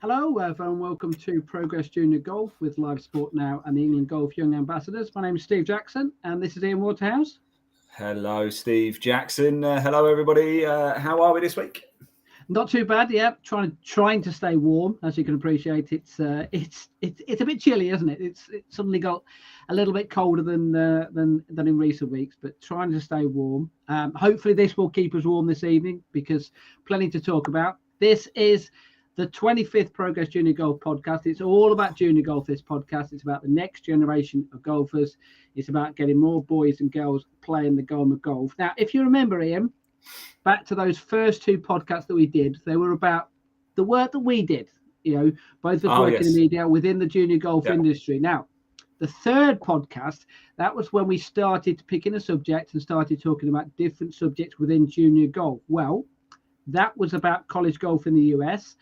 Hello, and welcome to Progress Junior Golf with Live Sport Now and the England Golf Young Ambassadors. My name is Steve Jackson, and this is Ian Waterhouse. Hello, Steve Jackson. Hello, everybody. How are we this week? Not too bad, yeah. Trying to stay warm, as you can appreciate. It's a bit chilly, isn't it? It's suddenly got a little bit colder than in recent weeks, but trying to stay warm. Hopefully, this will keep us warm this evening because plenty to talk about. This is the 25th Progress Junior Golf podcast. It's all about junior golf, this podcast. It's about the next generation of golfers. It's about getting more boys and girls playing the game of golf. Now, if you remember, Ian, back to those first two podcasts that we did, they were about the work that we did, both of working in the media within the junior golf industry. Now, the third podcast, that was when we started picking a subject and started talking about different subjects within junior golf. Well, that was about college golf in the US.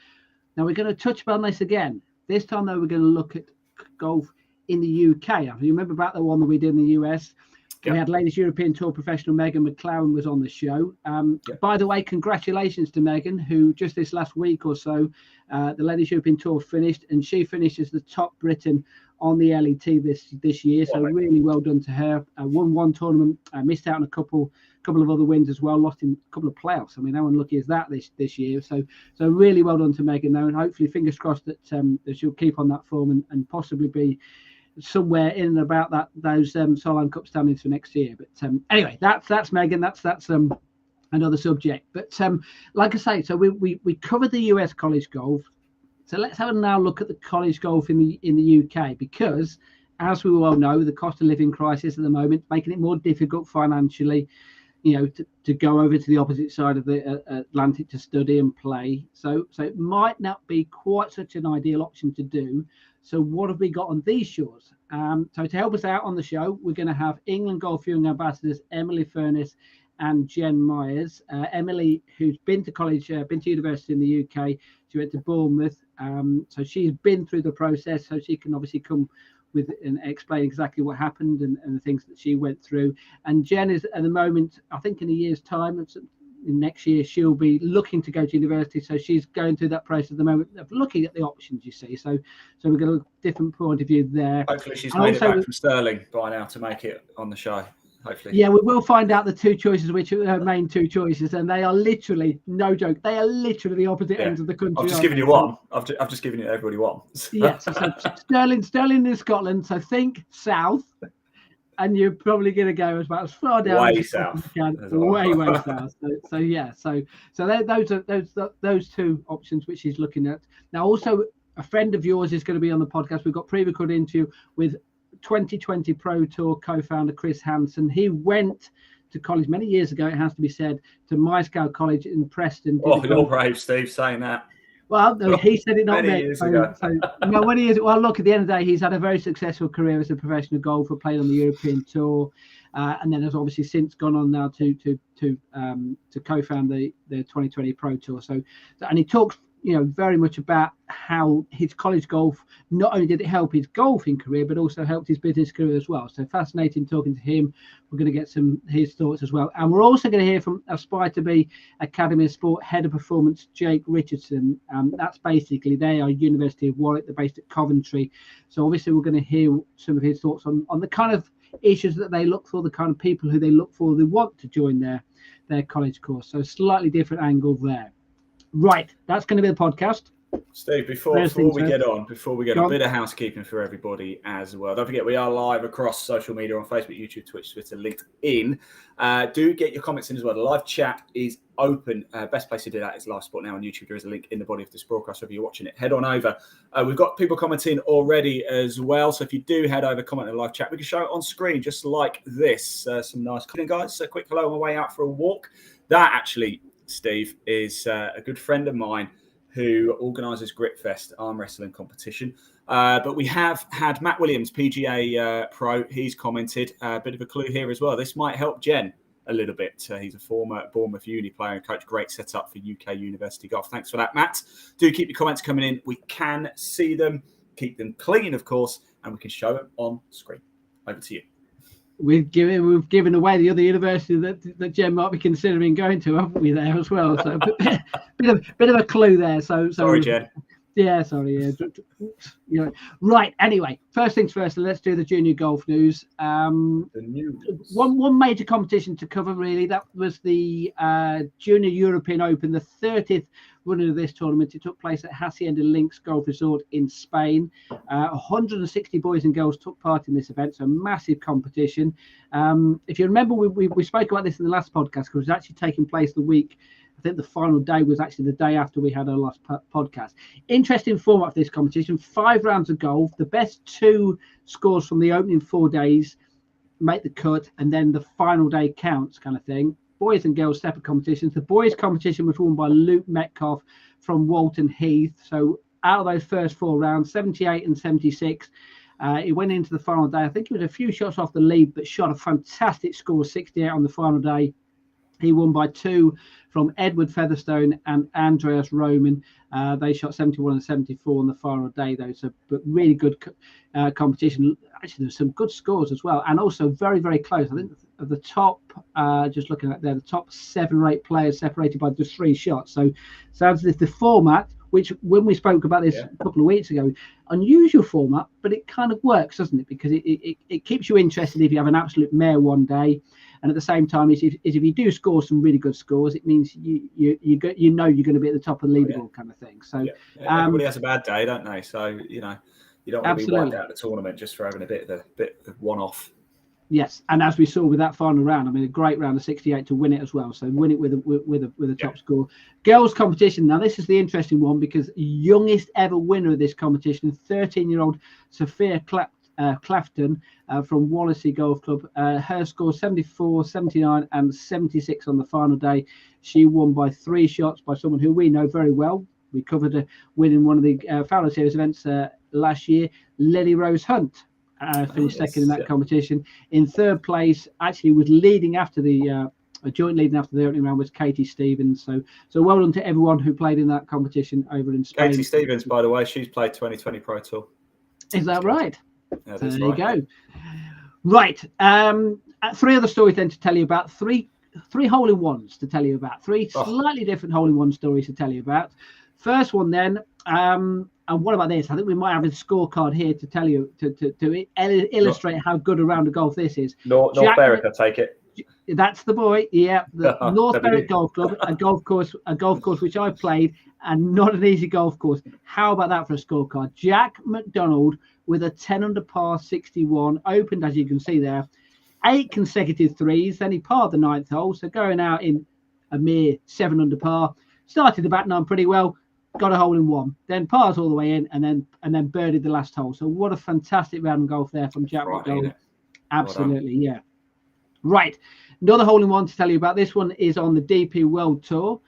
Now, we're going to touch upon this again. This time, though, we're going to look at golf in the UK. You remember about the one that we did in the US? Yep. We had Ladies European Tour professional Megan McLaren was on the show. By the way, congratulations to Megan, who just this last week or so, the Ladies European Tour finished, and she finished as the top Briton on the LET this year. So really well done to her. Won one tournament, missed out on a couple of other wins as well, lost in a couple of playoffs. I mean, how unlucky is that this year? So really well done to Megan though, and hopefully fingers crossed that she'll keep on that form and possibly be somewhere in and about those Solheim Cup standings for next year. But anyway, that's Megan. That's another subject. But like I say, so we covered the US college golf. So let's have a now look at the college golf in the UK, because as we all know, the cost of living crisis at the moment making it more difficult financially, to go over to the opposite side of the Atlantic to study and play. So it might not be quite such an ideal option to do. So what have we got on these shores? So to help us out on the show, we're going to have England Golf Young Ambassadors Emily Furniss and Jen Myers. Emily, who's been to college, been to university in the UK, she went to Bournemouth. So she's been through the process, so she can obviously come with and explain exactly what happened and the things that she went through. And Jen is at the moment, I think in a year's time, next year, she'll be looking to go to university. So she's going through that process at the moment of looking at the options, you see. So we've got a different point of view there. Hopefully she's made it back from Sterling by now to make it on the show. Hopefully. Yeah, we will find out the two choices, which are her main two choices, and they are literally, no joke, they are literally the opposite ends of the country. I've just given you one. I've just given you everybody one. Yes, so Sterling in Scotland. So think south, and you're probably going to go about as far down way as south. you can, way south. So those two options which she's looking at. Now, also a friend of yours is going to be on the podcast. We've got pre-recorded interview with 2020 Pro Tour co-founder Chris Hanson. He went to college many years ago, it has to be said, to Myscow College in Preston. You're brave, Steve, saying that. Well, no, he said it, not many me. Years ago. Look, at the end of the day, he's had a very successful career as a professional golfer, played on the European Tour, and then has obviously since gone on now to co-found the 2020 Pro Tour. So, and he talks very much about how his college golf, not only did it help his golfing career, but also helped his business career as well. So fascinating talking to him. We're going to get his thoughts as well. And we're also going to hear from Aspire to Be Academy of Sport Head of Performance, Jake Richardson. That's basically, they are University of Warwick, they're based at Coventry. So obviously we're going to hear some of his thoughts on the kind of issues that they look for, the kind of people who they look for, they want to join their college course. So slightly different angle there. Right, that's going to be the podcast. Steve, before we get on, a bit of housekeeping for everybody as well. Don't forget, we are live across social media on Facebook, YouTube, Twitch, Twitter, LinkedIn. Do get your comments in as well. The live chat is open. Best place to do that is Live Sport Now on YouTube. There is a link in the body of this broadcast. So if you're watching it, head on over. We've got people commenting already as well. So if you do head over, comment in the live chat, we can show it on screen just like this. Some nice guys. A quick hello on my way out for a walk. That actually, Steve, is a good friend of mine who organises Gritfest arm wrestling competition. But we have had Matt Williams, PGA Pro. He's commented a bit of a clue here as well. This might help Jen a little bit. He's a former Bournemouth Uni player and coach. Great setup for UK University Golf. Thanks for that, Matt. Do keep your comments coming in. We can see them. Keep them clean, of course, and we can show them on screen. Over to you. We've given away the other university that Jen might be considering going to, haven't we, there as well? So bit of a clue there. So sorry, Jen. Yeah, sorry. Yeah. Right. Anyway, first things first. Let's do the junior golf news. The news. One major competition to cover, really. That was the Junior European Open, the 30th running of this tournament. It took place at Hacienda Links Golf Resort in Spain. 160 boys and girls took part in this event, so massive competition. If you remember, we spoke about this in the last podcast because it was actually taking place the week. I think the final day was actually the day after we had our last podcast. Interesting format for this competition. 5 rounds of golf. The best 2 scores from the opening 4 days make the cut, and then the final day counts, kind of thing. Boys and girls separate competitions. The boys competition was won by Luke Metcalf from Walton Heath. So out of those first 4 rounds, 78 and 76, he went into the final day. I think he was a few shots off the lead, but shot a fantastic score, 68 on the final day. He won by 2 from Edward Featherstone and Andreas Roman. They shot 71 and 74 on the final day, though. So, but really good competition. Actually, there's some good scores as well, and also very, very close. I think of the top, just looking at there, the top 7 or 8 players separated by just 3 shots. So, sounds as if the format, which when we spoke about this a couple of weeks ago, unusual format, but it kind of works, doesn't it? Because it keeps you interested if you have an absolute mare one day. And at the same time, if you do score some really good scores, it means you know you're going to be at the top of the leaderboard, kind of thing. So everybody has a bad day, don't they? So you don't want to be wiped out of the tournament just for having a bit of one-off. Yes, and as we saw with that final round, I mean, a great round of 68 to win it as well. So win it with a top score. Girls competition. Now this is the interesting one because youngest ever winner of this competition, 13-year-old Sophia Clafton from Wallasey Golf Club. Her score 74, 79 and 76 on the final day. She won by 3 shots by someone who we know very well. We covered her winning one of the Fowler Series events last year. Lily Rose Hunt finished second in that competition. In third place, actually was leading after the joint leading after the opening round was Katie Stevens. So well done to everyone who played in that competition over in Spain. Katie Stevens, by the way, she's played 2020 Pro Tour. Is that right? Yeah, there you go. Right. 3 other stories then to tell you about. Three hole-in-ones to tell you about. 3 slightly different hole-in-one stories to tell you about. First one then, and what about this? I think we might have a scorecard here to tell you to illustrate how good a round of golf this is. North Berwick, I take it. That's the boy. Yeah, the North Berwick Golf Club, a golf course which I played, and not an easy golf course. How about that for a scorecard? Jack McDonald with a 10 under par 61, opened, as you can see there, 8 consecutive threes. Then he parred the 9th hole, so going out in a mere 7 under par. Started the back 9 pretty well, got a hole in 1, then pars all the way in, and then birdied the last hole. So what a fantastic round of golf there from Jack McDonald. Absolutely, yeah. Right, another hole in 1 to tell you about. This one is on the DP World Tour.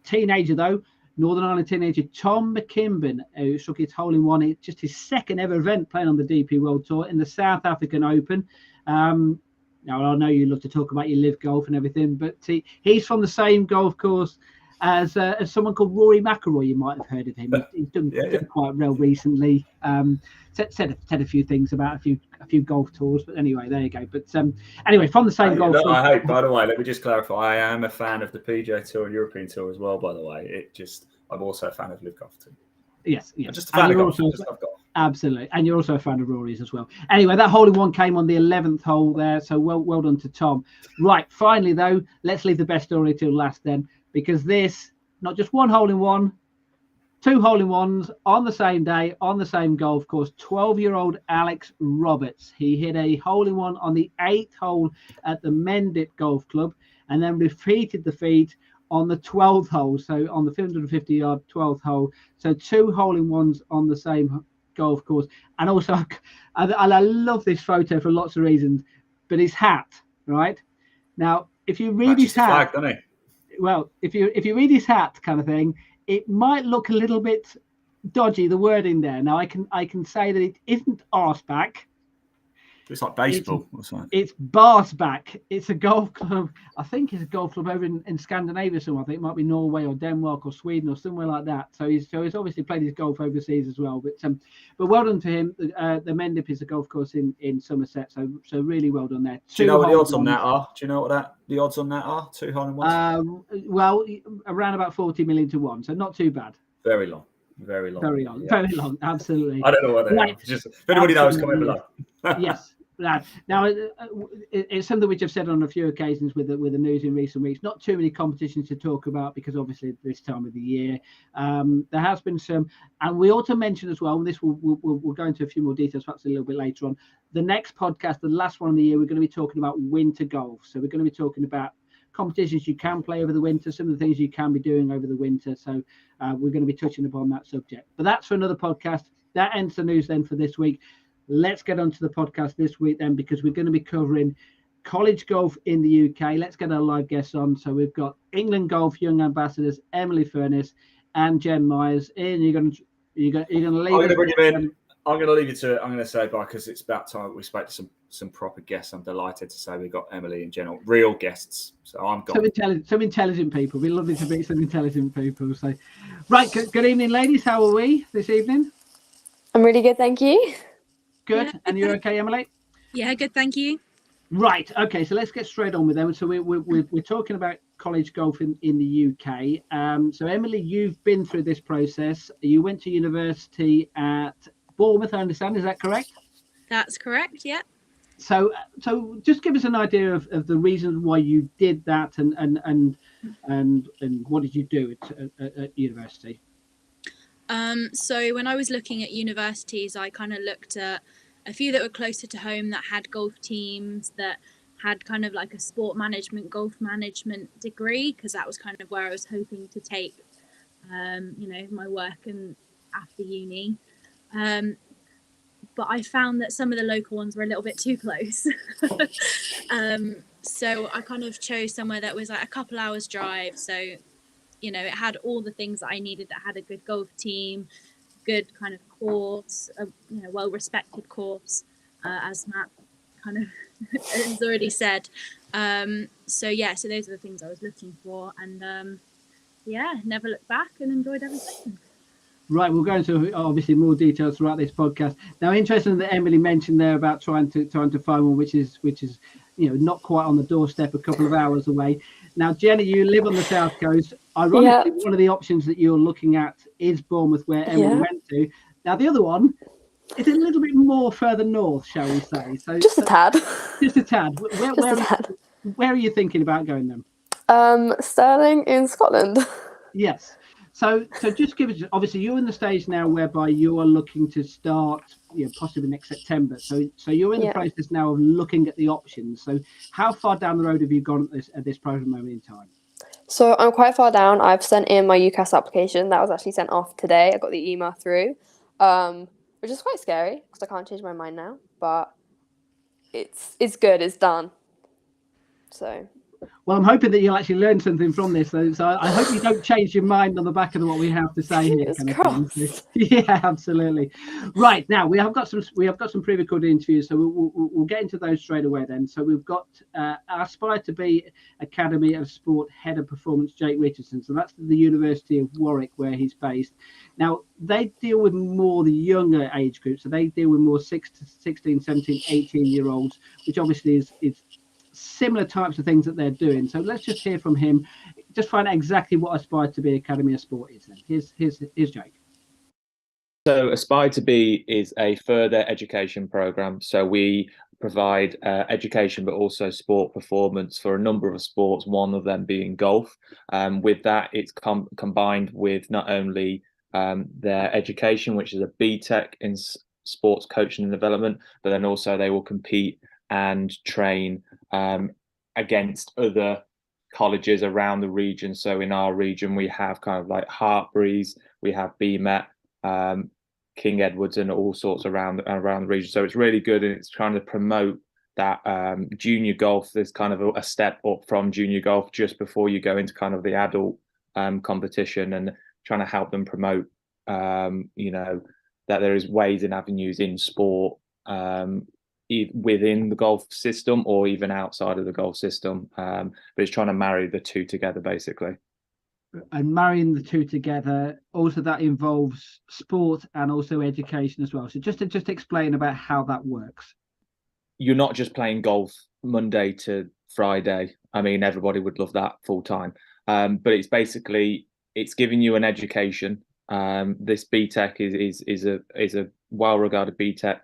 Teenager though. Northern Ireland teenager Tom McKimbin, who struck his hole in 1. It's just his second ever event playing on the DP World Tour in the South African Open. Now, I know you love to talk about your live golf and everything, but he's from the same golf course as someone called Rory McIlroy. You might have heard of him. He's done quite well recently. Said a few things about a few golf tours, but anyway, there you go. But anyway, from the same golf tour. I hope, by the way, let me just clarify. I am a fan of the PGA Tour and European Tour as well. By the way, I'm also a fan of live golf too. Yes. I'm just a fan of golf. Absolutely, and you're also a fan of Rory's as well. Anyway, that hole in 1 came on the 11th hole there, so well done to Tom. Right, finally though, let's leave the best story till last then, because this, not just 1 hole in 1, 2 hole in 1s on the same day on the same golf course. 12-year-old Alex Roberts, he hit a hole in 1 on the 8th hole at the Mendip Golf Club, and then repeated the feat on the 12th hole, so on the 250-yard 12th hole. So 2 hole in 1s on the same golf course. And also, I love this photo for lots of reasons, but his hat, right? Now, if you read his hat, flag, doesn't he? Well, if you read his hat kind of thing, it might look a little bit dodgy, the wording there. Now I can say that it isn't arseback. It's like baseball or something. It's Barsback. It's a golf club. I think it's a golf club over in Scandinavia somewhere. I think it might be Norway or Denmark or Sweden or somewhere like that. So he's obviously played his golf overseas as well. But well done to him. The Mendip is a golf course in Somerset. So really well done there. Do you know what the odds on that are? Do you know what the odds on that are? 2 hole in ones? Well, around about 40 million to 1. So not too bad. Very long. Very long. Absolutely. I don't know what they are. Just if anybody knows, comment below. Yes. Now, it's something which I've said on a few occasions with the news in recent weeks. Not too many competitions to talk about because obviously this time of the year, there has been some, and we ought to mention as well. And this we'll go into a few more details perhaps a little bit later on. The next podcast, the last one of the year, we're going to be talking about winter golf. So we're going to be talking about competitions you can play over the winter, some of the things you can be doing over the winter. So we're going to be touching upon that subject. But that's for another podcast. That ends the news then for this week. Let's get on to the podcast this week then, because we're going to be covering college golf in the UK. Let's get our live guests on. So we've got England Golf Young Ambassadors Emily Furniss and Jen Myers. Ian, you're going to leave. I'm going to bring him in. I'm going to leave you to it. I'm going to say bye because it's about time we spoke to some proper guests. I'm delighted to say we've got Emily and Jen, real guests. So I'm gone. Some intelligent people. We're lovely to meet some intelligent people. So, right. Good evening, ladies. How are we this evening? I'm really good, thank you. Good. Yeah. And you're okay, Emily? Yeah, good, thank you. Right. Okay. So let's get straight on with them. So we're talking about college golf in the UK. So Emily, you've been through this process. You went to university at Bournemouth, I understand. Is that correct? That's correct. Yeah. So just give us an idea of the reasons why you did that, and what did you do at university? So when I was looking at universities, I kind of looked at a few that were closer to home that had golf teams, that had kind of like a sport management, golf management degree, because that was kind of where I was hoping to take, my work and after uni. But I found that some of the local ones were a little bit too close. So I kind of chose somewhere that was like a couple hours drive. So it had all the things that I needed. That had a good golf team, good kind of course, well-respected course, as Matt kind of has already said. So those are the things I was looking for, and never looked back and enjoyed every second. Right, we'll go into obviously more details throughout this podcast. Now, interesting that Emily mentioned there about trying to find one which is not quite on the doorstep, a couple of hours away. Now, Jenny, you live on the south coast. Ironically, one of the options that you're looking at is Bournemouth, where Emily went to. Now, the other one is a little bit more further north, shall we say? So just a tad. Just a tad. Where are you thinking about going then? Stirling in Scotland. Yes. So just give us, obviously you're in the stage now whereby you are looking to start, possibly next September. So you're in the process now of looking at the options. So how far down the road have you gone at this present moment in time? So I'm quite far down. I've sent in my UCAS application. That was actually sent off today. I got the email through, which is quite scary because I can't change my mind now. But it's good. It's done. So. Well, I'm hoping that you'll actually learn something from this. So I hope you don't change your mind on the back of what we have to say here. Yeah, absolutely. Right, now we have got some pre-recorded interviews, so we'll get into those straight away then. So we've got our Aspire to Be Academy of Sport Head of Performance, Jake Richardson. So that's the University of Warwick where he's based. Now they deal with more the younger age group, so they deal with more 16, 17, 18-year-olds, which obviously is similar types of things that they're doing. So let's just hear from him, just find out exactly what Aspire to Be Academy of Sport is then. Here's Jake. So Aspire to Be is a further education program. So we provide education, but also sport performance for a number of sports, one of them being golf. With that, it's combined with not only their education, which is a BTEC in sports coaching and development, but then also they will compete and train against other colleges around the region. So in our region, we have kind of like Hartbury's, we have BMET, King Edwards, and all sorts around the region. So it's really good, and it's trying to promote that junior golf. There's kind of a step up from junior golf just before you go into kind of the adult competition, and trying to help them promote, you know, that there is ways and avenues in sport within the golf system or even outside of the golf system. But it's trying to marry the two together, basically. And marrying the two together, also that involves sport and also education as well. So just explain about how that works. You're not just playing golf Monday to Friday. I mean, everybody would love that full time. But it's basically, it's giving you an education. This BTEC is a well-regarded BTEC.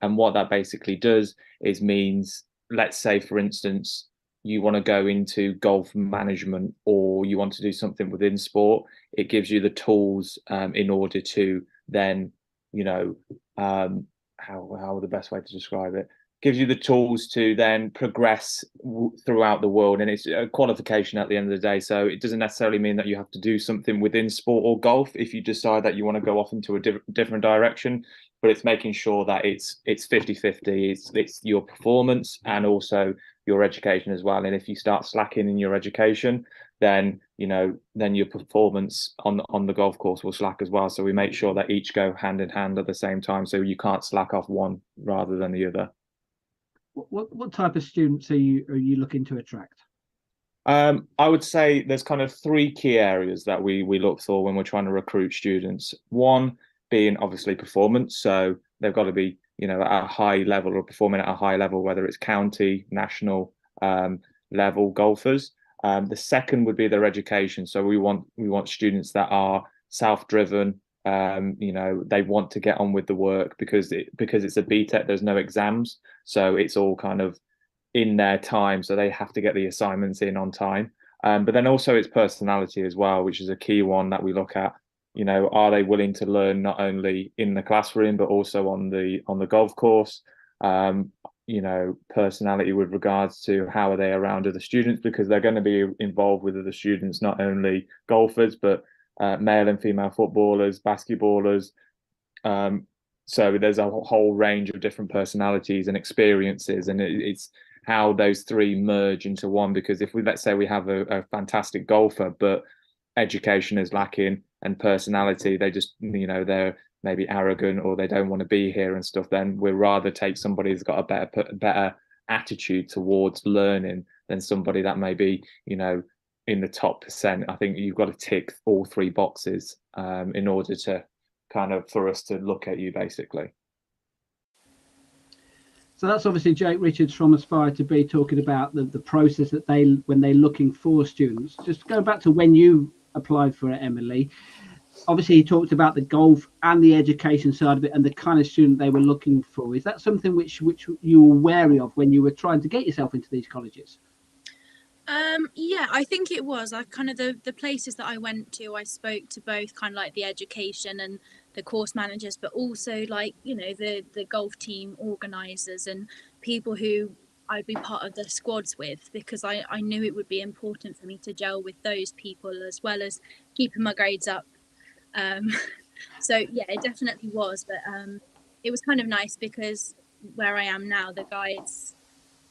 And what that basically does is means, let's say, for instance, you want to go into golf management or you want to do something within sport. It gives you the tools in order to then, you know, how the best way to describe it, gives you the tools to then progress throughout the world. And it's a qualification at the end of the day. So it doesn't necessarily mean that you have to do something within sport or golf if you decide that you want to go off into a different direction. But it's making sure that it's 50-50. It's your performance and also your education as well. And if you start slacking in your education, then, you know, then your performance on the golf course will slack as well. So we make sure that each go hand in hand at the same time. So you can't slack off one rather than the other. What type of students are you looking to attract? I would say there's kind of three key areas that we look for when we're trying to recruit students. One being obviously performance. So they've got to be, you know, at a high level or performing at a high level, whether it's county, national level golfers. The second would be their education. So we want students that are self-driven. You know, they want to get on with the work because it's a BTEC, there's no exams. So it's all kind of in their time. So they have to get the assignments in on time. But then also it's personality as well, which is a key one that we look at. You know, are they willing to learn not only in the classroom, but also on the golf course? You know, personality with regards to how are they around other students, because they're going to be involved with other students, not only golfers, but male and female footballers, basketballers. So there's a whole range of different personalities and experiences, and it's how those three merge into one. Because if let's say we have a fantastic golfer, but education is lacking and personality, they just, you know, they're maybe arrogant or they don't want to be here and stuff, then we'd rather take somebody who's got a better attitude towards learning than somebody that may be, you know, in the top percent. I think you've got to tick all three boxes in order to kind of, for us to look at you, basically. So that's obviously Jake Richards from Aspire to Be talking about the process that when they're looking for students. Just going back to when you applied for it, Emily, obviously he talked about the golf and the education side of it and the kind of student they were looking for. Is that something which you were wary of when you were trying to get yourself into these colleges? Yeah, I think it was. I kind of the places that I went to, I spoke to both kind of like the education and the course managers, but also like, you know, the golf team organisers and people who I'd be part of the squads with, because I knew it would be important for me to gel with those people as well as keeping my grades up. So yeah, it definitely was, but it was kind of nice because where I am now, the guides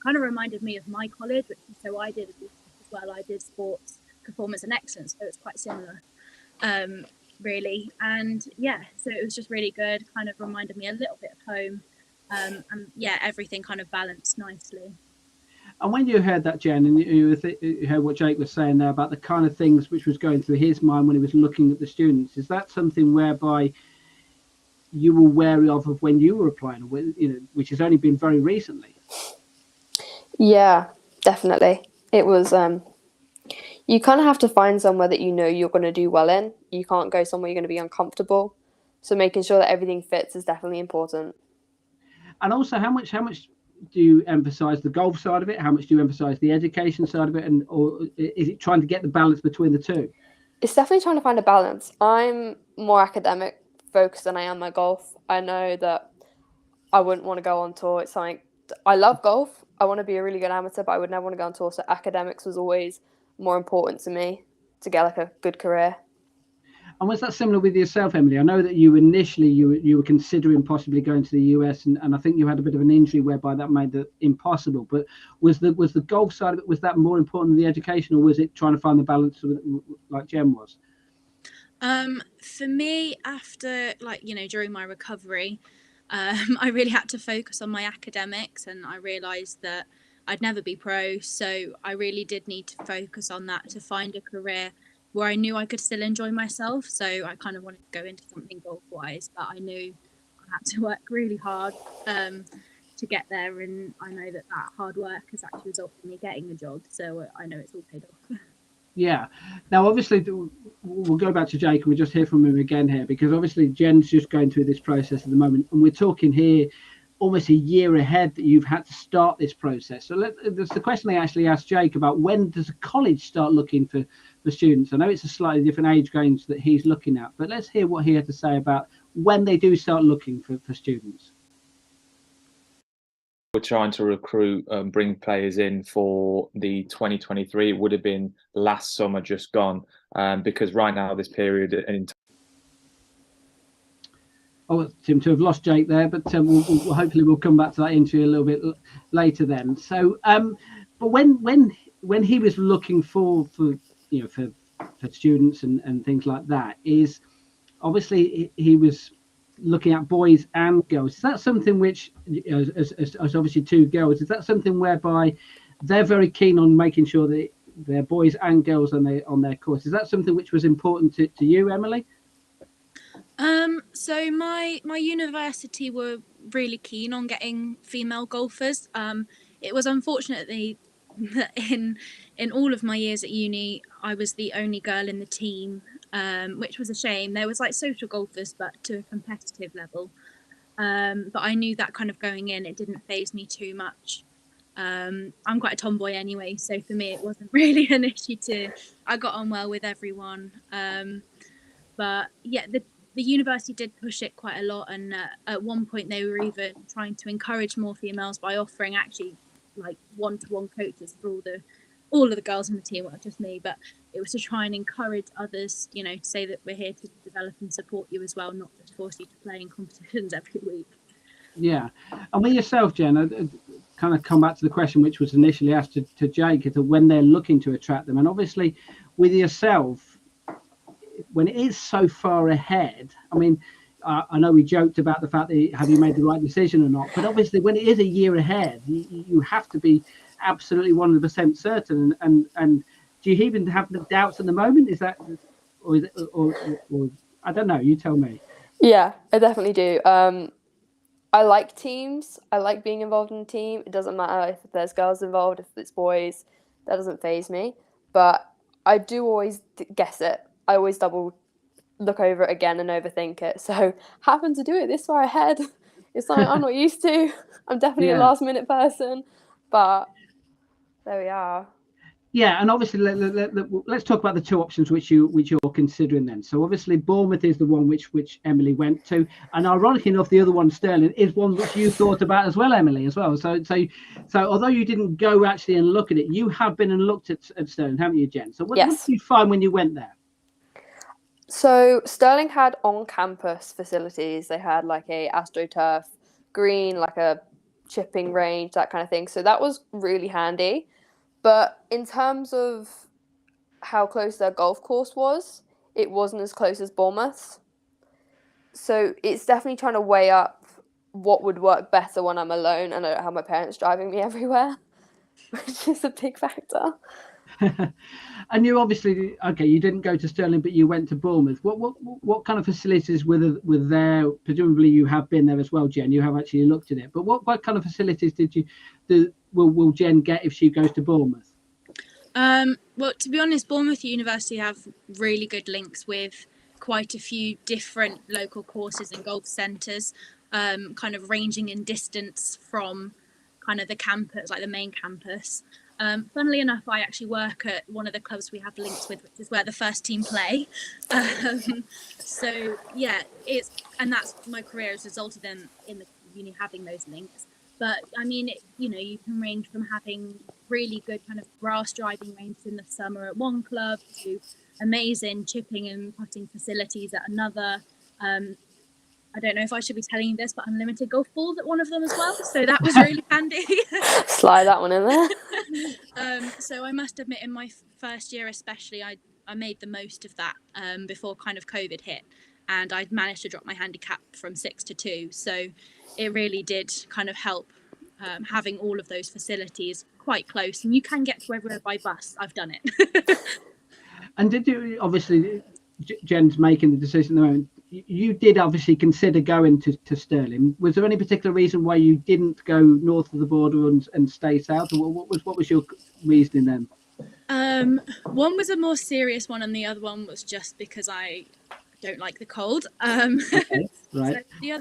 kind of reminded me of my college, so I did as well. I did sports performance and excellence, so it's quite similar, really. And yeah, so it was just really good. Kind of reminded me a little bit of home, and yeah, everything kind of balanced nicely. And when you heard that, Jen, and you heard what Jake was saying there about the kind of things which was going through his mind when he was looking at the students, is that something whereby you were wary of when you were applying, you know, which has only been very recently? Yeah, definitely. It was, you kind of have to find somewhere that you know you're going to do well in. You can't go somewhere you're going to be uncomfortable. So making sure that everything fits is definitely important. And also, how much do you emphasize the golf side of it? How much do you emphasize the education side of it? And or is it trying to get the balance between the two? It's definitely trying to find a balance. I'm more academic focused than I am my golf. I know that I wouldn't want to go on tour. It's something, I love golf. I want to be a really good amateur, but I would never want to go on tour. So academics was always more important to me to get like a good career. And was that similar with yourself, Emily? I know that you initially you were considering possibly going to the US, and I think you had a bit of an injury whereby that made it impossible. But was the golf side of it, was that more important than the education, or was it trying to find the balance like Jen was? For me, after during my recovery, I really had to focus on my academics, and I realised that I'd never be pro, so I really did need to focus on that to find a career where I knew I could still enjoy myself. So I kind of wanted to go into something golf wise, but I knew I had to work really hard to get there, and I know that hard work has actually resulted in me getting a job, so I know it's all paid off. Yeah. Now, obviously, we'll go back to Jake and we'll just hear from him again here, because obviously Jen's just going through this process at the moment, and we're talking here almost a year ahead that you've had to start this process. So that's the question I actually asked Jake about: when does a college start looking for students? I know it's a slightly different age range that he's looking at, but let's hear what he had to say about when they do start looking for students. We're trying to recruit and bring players in for the 2023. It would have been last summer just gone, because right now this period in seem to have lost Jake there, but hopefully we'll come back to that interview a little bit later then. So but when he was looking for students and things like that, is obviously he was looking at boys and girls. Is that something which, as obviously two girls, is that something whereby they're very keen on making sure that they're boys and girls on their course? Is that something which was important to you, Emily? So my university were really keen on getting female golfers. It was unfortunately that in all of my years at uni, I was the only girl in the team, which was a shame. There was like social golfers, but to a competitive level. But I knew that kind of going in, it didn't faze me too much. I'm quite a tomboy anyway, so for me it wasn't really an issue. I got on well with everyone. But yeah, the university did push it quite a lot, and at one point they were even trying to encourage more females by offering actually like one-to-one coaches for all of the girls in the team, not just me, but it was to try and encourage others, to say that we're here to develop and support you as well, not just force you to play in competitions every week. Yeah. And with yourself, Jen, I kind of come back to the question which was initially asked to Jake, is when they're looking to attract them. And obviously with yourself, when it is so far ahead, I mean, I know we joked about the fact that have you made the right decision or not, but obviously when it is a year ahead, you have to be absolutely 100% certain. And do you even have the doubts at the moment? Is that, or I don't know, you tell me. Yeah, I definitely do. I like teams. I like being involved in a team. It doesn't matter if there's girls involved, if it's boys, that doesn't faze me. But I do always guess it. I always double look over it again and overthink it. So happen to do it this far ahead. It's something I'm not used to. I'm definitely a last minute person, but there we are. Yeah, and obviously let's talk about the two options which you're considering then. So obviously Bournemouth is the one which Emily went to, and ironically enough, the other one, Stirling, is one which you thought about as well, Emily, as well. So although you didn't go actually and look at it, you have been and looked at Stirling, haven't you, Jen? So what did you find when you went there? So Stirling had on-campus facilities. They had like a AstroTurf green, like a chipping range, that kind of thing. So that was really handy. But in terms of how close their golf course was, it wasn't as close as Bournemouth's. So it's definitely trying to weigh up what would work better when I'm alone and I don't have my parents driving me everywhere, which is a big factor. And you obviously, you didn't go to Stirling, but you went to Bournemouth. What kind of facilities were there? Presumably you have been there as well, Jen. You have actually looked at it. But what kind of facilities will Jen get if she goes to Bournemouth? Well, to be honest, Bournemouth University have really good links with quite a few different local courses and golf centres, kind of ranging in distance from kind of the campus, like the main campus. Funnily enough, I actually work at one of the clubs we have links with, which is where the first team play. So yeah, that's my career has resulted in the uni having those links. But I mean, you can range from having really good kind of grass driving ranges in the summer at one club to amazing chipping and putting facilities at another. I don't know if I should be telling you this, but unlimited golf balls at one of them as well. So that was really handy. Slide that one in there. So I must admit, in my first year especially, I made the most of that before kind of COVID hit, and I'd managed to drop my handicap from 6 to 2. So it really did kind of help having all of those facilities quite close, and you can get to everywhere by bus. I've done it. And did you, obviously, Jen's making the decision at the moment, you did obviously consider going to Stirling. Was there any particular reason why you didn't go north of the border and stay south? Or what was your reasoning then? One was a more serious one, and the other one was just because I don't like the cold. Okay, right. So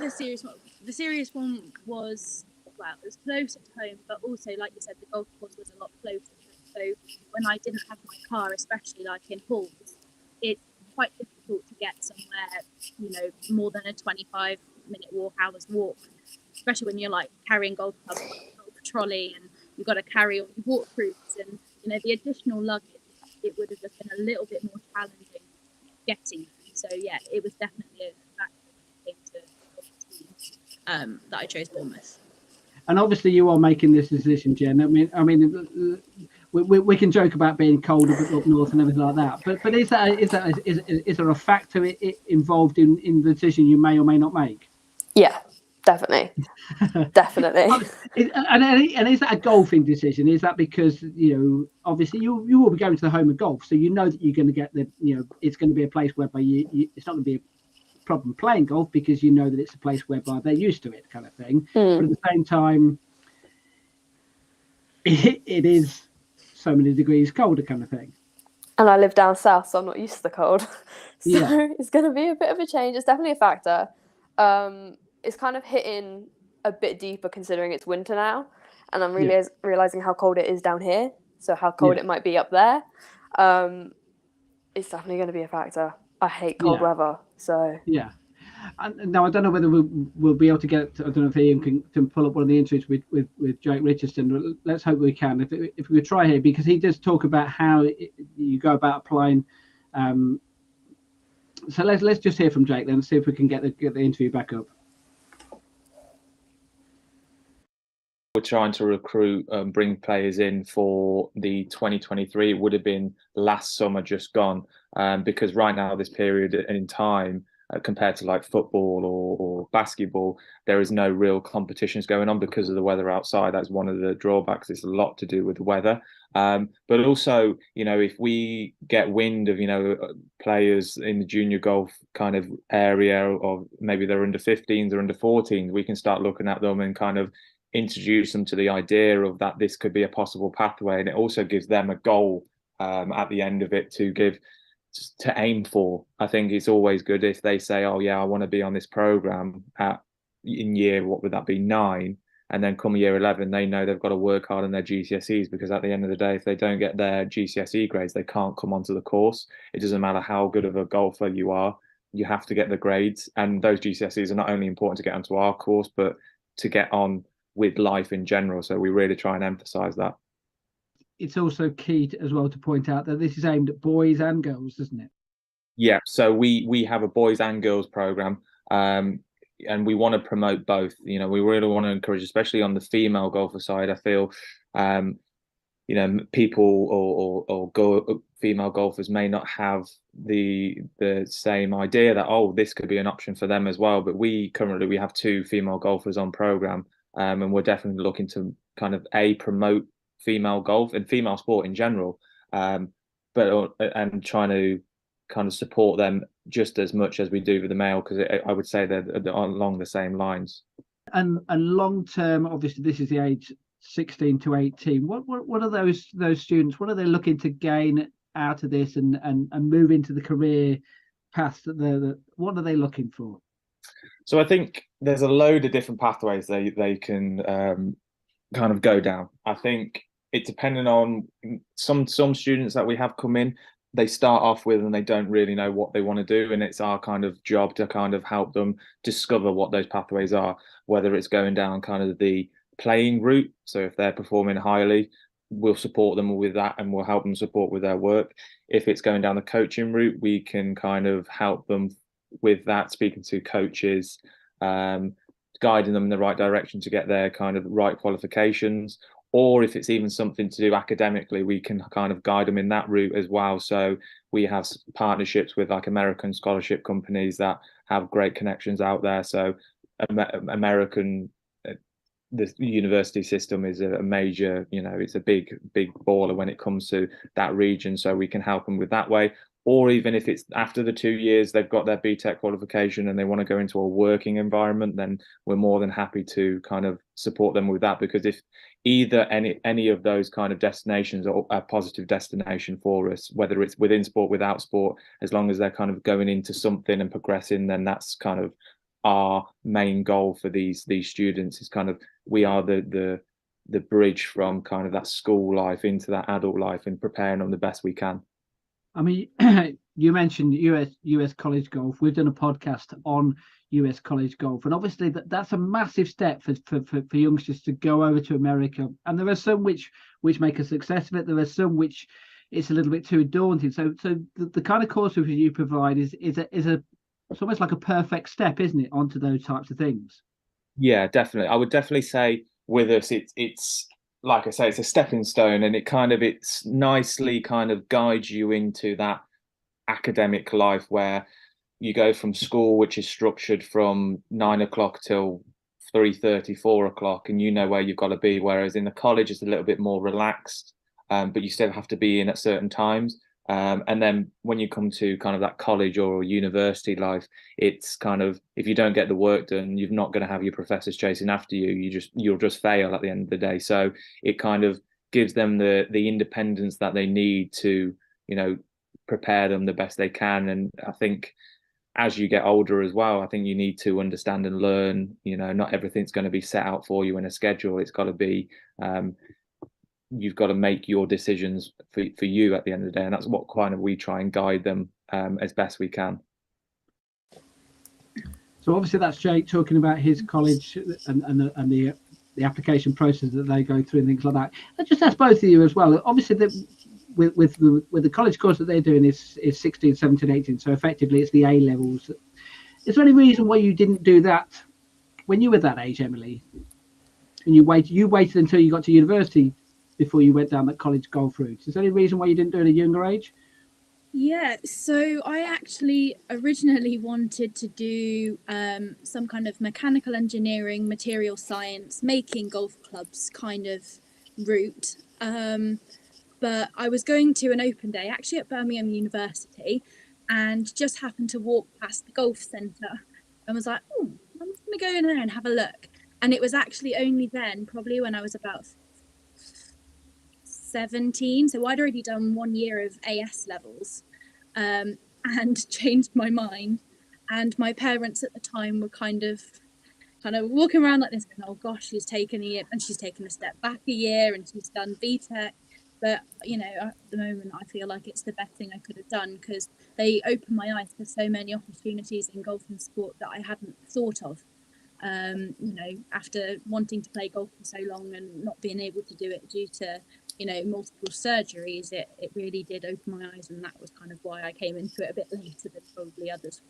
the serious one was, well, it was close at home, but also, like you said, the golf course was a lot closer. So when I didn't have my car, especially like in halls, it's quite difficult to get somewhere, more than a 25-minute hour's walk, especially when you're like carrying golf clubs, golf trolley, and you've got to carry all your waterproofs and the additional luggage. It would have just been a little bit more challenging getting. So yeah, it was definitely a factor that I chose Bournemouth. And obviously, you are making this decision, Jen. I mean, we can joke about being colder up north and everything like that. But is there a factor involved in the decision you may or may not make? Yeah, definitely, definitely. And is that a golfing decision? Is that because obviously you will be going to the home of golf, so you know that you're going to get it's going to be a place whereby it's not going to be a problem playing golf, because you know that it's a place whereby they're used to it, kind of thing. But at the same time, it is so many degrees colder, kind of thing. And I live down south, so I'm not used to the cold. So yeah, it's going to be a bit of a change. It's definitely a factor. It's kind of hitting a bit deeper considering it's winter now, and I'm really realizing how cold it is down here. So how cold it might be up there. It's definitely going to be a factor. I hate cold weather, so yeah. And now I don't know whether we'll be able to get. I don't know if Ian can pull up one of the interviews with Jake Richardson. Let's hope we can. If we try here, because he does talk about how you go about applying. So let's just hear from Jake then, and see if we can get the interview back up. We're trying to recruit, bring players in for the 2023. It would have been last summer just gone, because right now, this period in time, compared to like football or basketball, there is no real competitions going on because of the weather outside. That's one of the drawbacks. It's a lot to do with the weather. But also, if we get wind of, players in the junior golf kind of area, or maybe they're under 15s or under 14s, we can start looking at them and kind of introduce them to the idea of that this could be a possible pathway. And it also gives them a goal at the end of it to aim for. I think it's always good if they say, oh yeah, I want to be on this program in year, what would that be, 9, and then come year 11, they know they've got to work hard on their GCSEs, because at the end of the day, if they don't get their GCSE grades, they can't come onto the course. It doesn't matter how good of a golfer you are, you have to get the grades, and those GCSEs are not only important to get onto our course, but to get on with life in general. So we really try and emphasize that. It's also key as well to point out that this is aimed at boys and girls, isn't it? Yeah, so we have a boys and girls program, and we want to promote both. We really want to encourage, especially on the female golfer side. I feel, people or female golfers may not have the same idea that this could be an option for them as well. But we have 2 female golfers on program, and we're definitely looking to kind of promote female golf and female sport in general, and trying to kind of support them just as much as we do with the male, because I would say they're along the same lines. And long term, obviously, this is the age 16 to 18. What are those students? What are they looking to gain out of this and move into the career path? What are they looking for? So I think there's a load of different pathways they can kind of go down. I think it depending on some students that we have come in, they start off with and they don't really know what they want to do, and it's our kind of job to kind of help them discover what those pathways are, whether it's going down kind of the playing route. So if they're performing highly, we'll support them with that and we'll help them support with their work. If it's going down the coaching route, we can kind of help them with that, speaking to coaches, guiding them in the right direction to get their kind of right qualifications. or if it's even something to do academically, we can kind of guide them in that route as well. So we have partnerships with like American scholarship companies that have great connections out there. So American, the university system is a major, it's a big baller when it comes to that region. So we can help them with that way. Or even if it's after the 2 years, they've got their BTEC qualification and they want to go into a working environment, then we're more than happy to kind of support them with that. Because if either any of those kind of destinations are a positive destination for us, whether it's within sport, without sport, as long as they're kind of going into something and progressing, then that's kind of our main goal for these students. Is kind of, we are the bridge from kind of that school life into that adult life and preparing them the best we can. I mean, you mentioned US college golf. We've done a podcast on US college golf, and obviously that's a massive step for youngsters to go over to America. And there are some which make a success of it. There are some which it's a little bit too daunting. So the kind of courses you provide is it's almost like a perfect step, isn't it, onto those types of things? Yeah, definitely. I would definitely say with us, it's like I say, it's a stepping stone, and it's nicely kind of guides you into that academic life where you go from school, which is structured from 9 o'clock till 3:30, 4 o'clock, and you know where you've got to be. Whereas in the college, it's a little bit more relaxed, but you still have to be in at certain times. And then when you come to kind of that college or university life, it's kind of, if you don't get the work done, you're not going to have your professors chasing after you. You'll just fail at the end of the day. So it kind of gives them the independence that they need to, prepare them the best they can. And I think as you get older as well, I think you need to understand and learn, not everything's going to be set out for you in a schedule. It's got to be, you've got to make your decisions for you at the end of the day. And that's what kind of we try and guide them as best we can. So obviously that's Jake talking about his college and the application process that they go through and things like that. I just ask both of you as well. Obviously with the college course that they're doing is 16, 17, 18. So effectively it's the A levels. Is there any reason why you didn't do that when you were that age, Emily? And you waited until you got to university before you went down that college golf route. Is there any reason why you didn't do it at a younger age? Yeah, so I actually originally wanted to do some kind of mechanical engineering, material science, making golf clubs kind of route. But I was going to an open day actually at Birmingham University and just happened to walk past the golf centre and was like, oh, I'm just going to go in there and have a look. And it was actually only then, probably when I was about 17, so I'd already done 1 year of AS levels and changed my mind. And my parents at the time were kind of walking around like this, going, oh gosh, she's taken a year, and she's taken a step back a year, and she's done BTEC. But at the moment I feel like it's the best thing I could have done, because they opened my eyes to so many opportunities in golf and sport that I hadn't thought of. After wanting to play golf for so long and not being able to do it due to multiple surgeries, it really did open my eyes, and that was kind of why I came into it a bit later than probably others.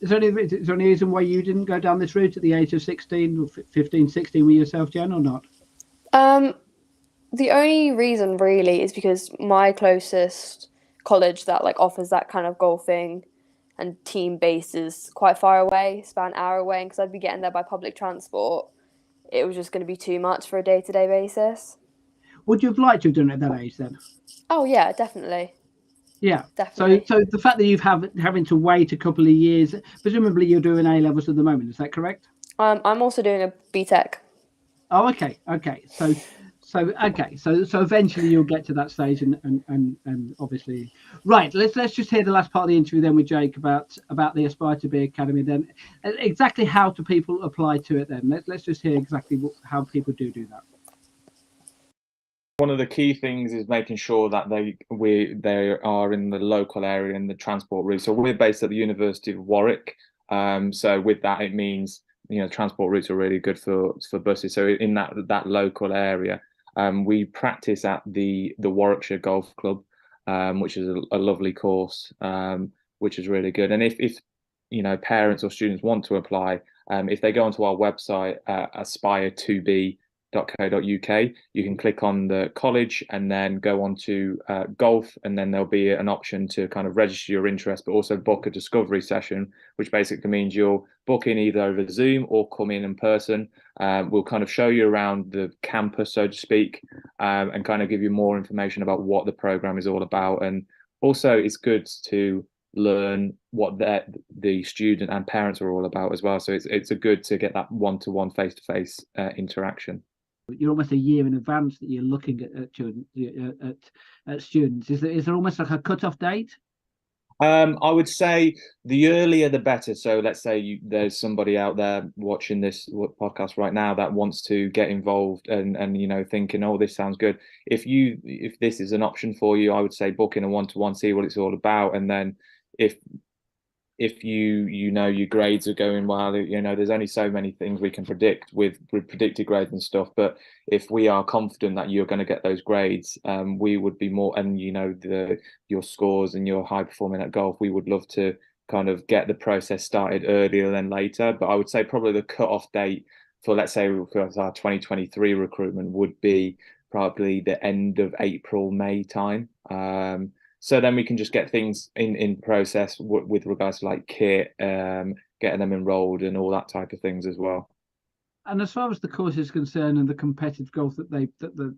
Is there any reason why you didn't go down this route at the age of 16 or 15, 16 with yourself, Jen, or not? The only reason really is because my closest college that offers that kind of golfing and team base is quite far away, it's about an hour away, and because I'd be getting there by public transport, it was just going to be too much for a day-to-day basis. Would you have liked to have done it at that age then? Oh yeah, definitely. Yeah, definitely. So the fact that you've having to wait a couple of years, presumably you're doing A levels at the moment, is that correct? I'm also doing a BTEC. Oh, okay. So eventually you'll get to that stage, and obviously, right. Let's just hear the last part of the interview then with Jake about the Aspire to Be Academy. Then exactly how do people apply to it? Then let's just hear exactly how people do that. One of the key things is making sure that they are in the local area in the transport route. So we're based at the University of Warwick. So with that, it means transport routes are really good for buses. So in that local area. We practice at the Warwickshire Golf Club, which is a lovely course, which is really good. And if parents or students want to apply, if they go onto our website, Aspire to Be golf.co.uk. You can click on the college and then go on to golf, and then there'll be an option to kind of register your interest, but also book a discovery session, which basically means you'll book in either over Zoom or come in person. We'll kind of show you around the campus, so to speak, and kind of give you more information about what the program is all about. And also, it's good to learn what the student and parents are all about as well. So it's a good to get that one-to-one, face-to-face interaction. You're almost a year in advance that you're looking at students. Is there almost like a cut-off date? I would say the earlier the better. So let's say there's somebody out there watching this podcast right now that wants to get involved and thinking, oh, this sounds good. If this is an option for you, I would say book in a one-to-one, see what it's all about, and then if your grades are going well, there's only so many things we can predict with predicted grades and stuff. But if we are confident that you're going to get those grades, we would be more, and your scores and you're high performing at golf, we would love to kind of get the process started earlier than later. But I would say probably the cut-off date for, let's say, for our 2023 recruitment would be probably the end of April, May time. So then we can just get things in process with regards to like kit, getting them enrolled and all that type of things as well. And as far as the course is concerned and the competitive golf that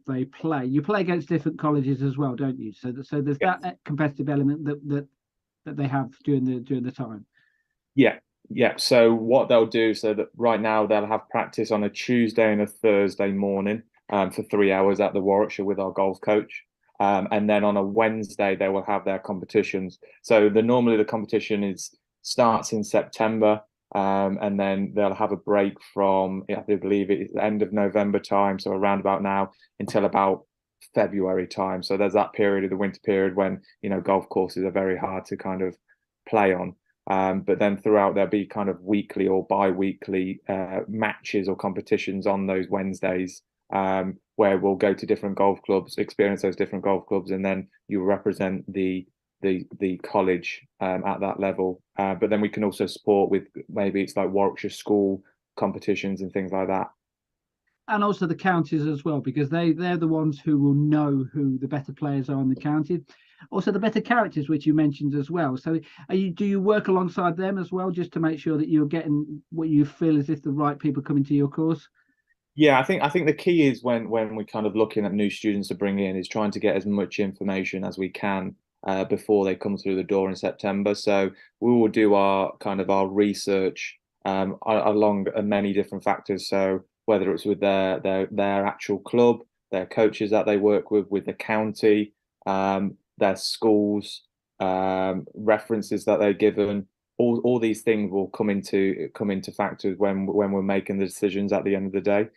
they play, you play against different colleges as well, don't you? So there's that competitive element that they have during the time. Yeah. So what they'll do, so that right now they'll have practice on a Tuesday and a Thursday morning for 3 hours at the Warwickshire with our golf coach. And then on a Wednesday, they will have their competitions. So normally the competition starts in September, and then they'll have a break from, I believe it's the end of November time, so around about now, until about February time. So there's that period of the winter period when, golf courses are very hard to kind of play on. But then throughout, there'll be kind of weekly or bi-weekly matches or competitions on those Wednesdays, where we'll go to different golf clubs, experience those different golf clubs, and then you represent the college at that level. But then we can also support with, maybe it's like Warwickshire school competitions and things like that. And also the counties as well, because they're the ones who will know who the better players are in the county. Also the better characters, which you mentioned as well. So do you work alongside them as well, just to make sure that you're getting what you feel as if the right people come into your course? Yeah, I think the key is when we're kind of looking at new students to bring in, is trying to get as much information as we can before they come through the door in September. So we will do our research along many different factors. So whether it's with their actual club, their coaches that they work with the county, their schools, references that they're given. All these things will come into factors when we're making the decisions at the end of the day.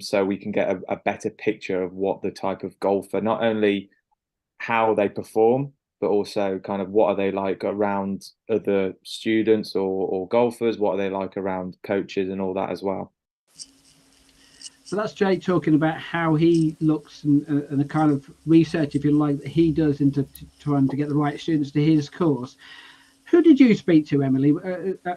So we can get a better picture of what the type of golfer, not only how they perform, but also kind of what are they like around other students or golfers, what are they like around coaches and all that as well. So that's Jake talking about how he looks and the kind of research, if you like, that he does into trying to get the right students to his course. Who did you speak to, Emily,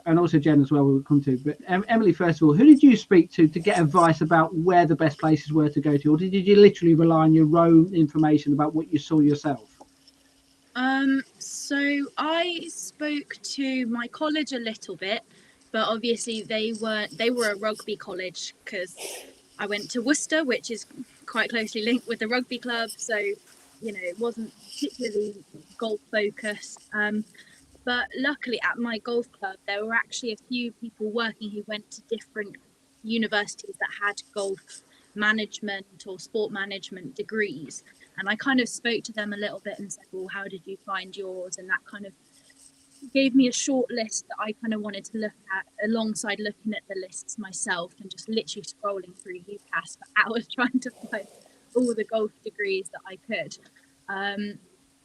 and also Jen as well, we'll come to, but Emily, first of all, who did you speak to get advice about where the best places were to go to, or did you literally rely on your own information about what you saw yourself? So I spoke to my college a little bit, but obviously they were a rugby college, because I went to Worcester, which is quite closely linked with the rugby club, so it wasn't particularly golf focused. But luckily at my golf club, there were actually a few people working who went to different universities that had golf management or sport management degrees. And I kind of spoke to them a little bit and said, well, how did you find yours? And that kind of gave me a short list that I kind of wanted to look at, alongside looking at the lists myself and just literally scrolling through UCAS for hours trying to find all the golf degrees that I could.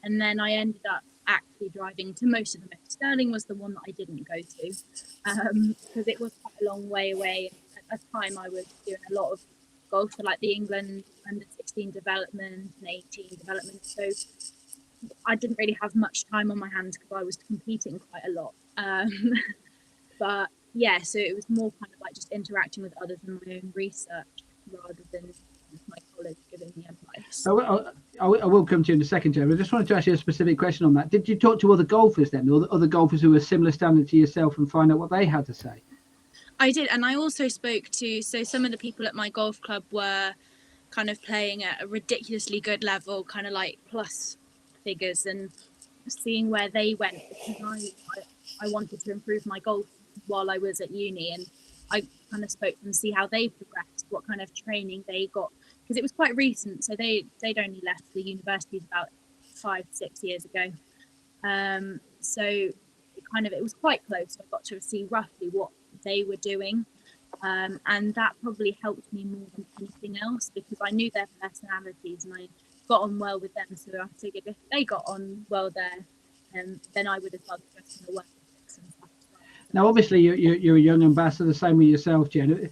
And then I ended up actually driving to most of them. Sterling was the one that I didn't go to, because it was quite a long way away. At the time I was doing a lot of golf for like the England under 16 development and 18 development, so I didn't really have much time on my hands because I was competing quite a lot. But yeah, so it was more kind of like just interacting with others and my own research. rather than my college giving me advice. I will come to you in a second, Jeremy. I just wanted to ask you a specific question on that. Did you talk to other golfers then, or other golfers who were similar standard to yourself, and find out what they had to say? I did, and I also spoke to, so some of the people at my golf club were kind of playing at a ridiculously good level, kind of like plus figures, and seeing where they went, because I wanted to improve my golf while I was at uni, and I kind of spoke to them to see how they progressed, what kind of training they got, because it was quite recent, so they'd only left the universities about 5-6 years ago. So it was quite close. So I got to see roughly what they were doing, and that probably helped me more than anything else, because I knew their personalities and I got on well with them. So I figured if they got on well there, then I would have felt the rest of the work ethics and stuff as well. Now, obviously, you're a young ambassador, the same with yourself, Jen.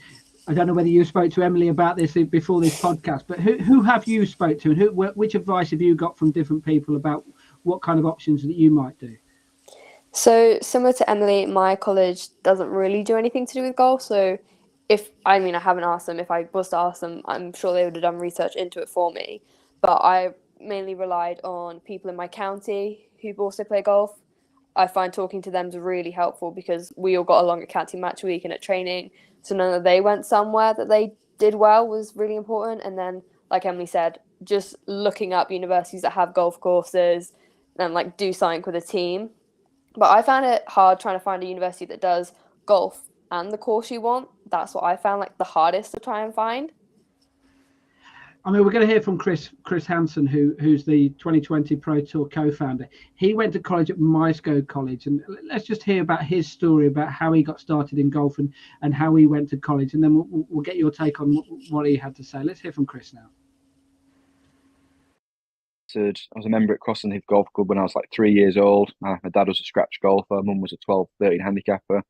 I don't know whether you spoke to Emily about this before this podcast, but who have you spoke to, and which advice have you got from different people about what kind of options that you might do? So similar to Emily, my college doesn't really do anything to do with golf. So I haven't asked them. If I was to ask them, I'm sure they would have done research into it for me. But I mainly relied on people in my county who also play golf. I find talking to them is really helpful, because we all got along at county match week and at training. So knowing that they went somewhere that they did well was really important. And then, like Emily said, just looking up universities that have golf courses and like do something with a team. But I found it hard trying to find a university that does golf and the course you want. That's what I found like the hardest to try and find. I mean, we're going to hear from Chris Hanson, who's the 2020 Pro Tour co-founder. He went to college at Myerscough College, and let's just hear about his story about how he got started in golf and how he went to college, and then we'll get your take on what he had to say. Let's hear from Chris now. I was a member at Crossing Heath Golf Club when I was like 3 years old. My dad was a scratch golfer. Mum was a 12, 13 handicapper.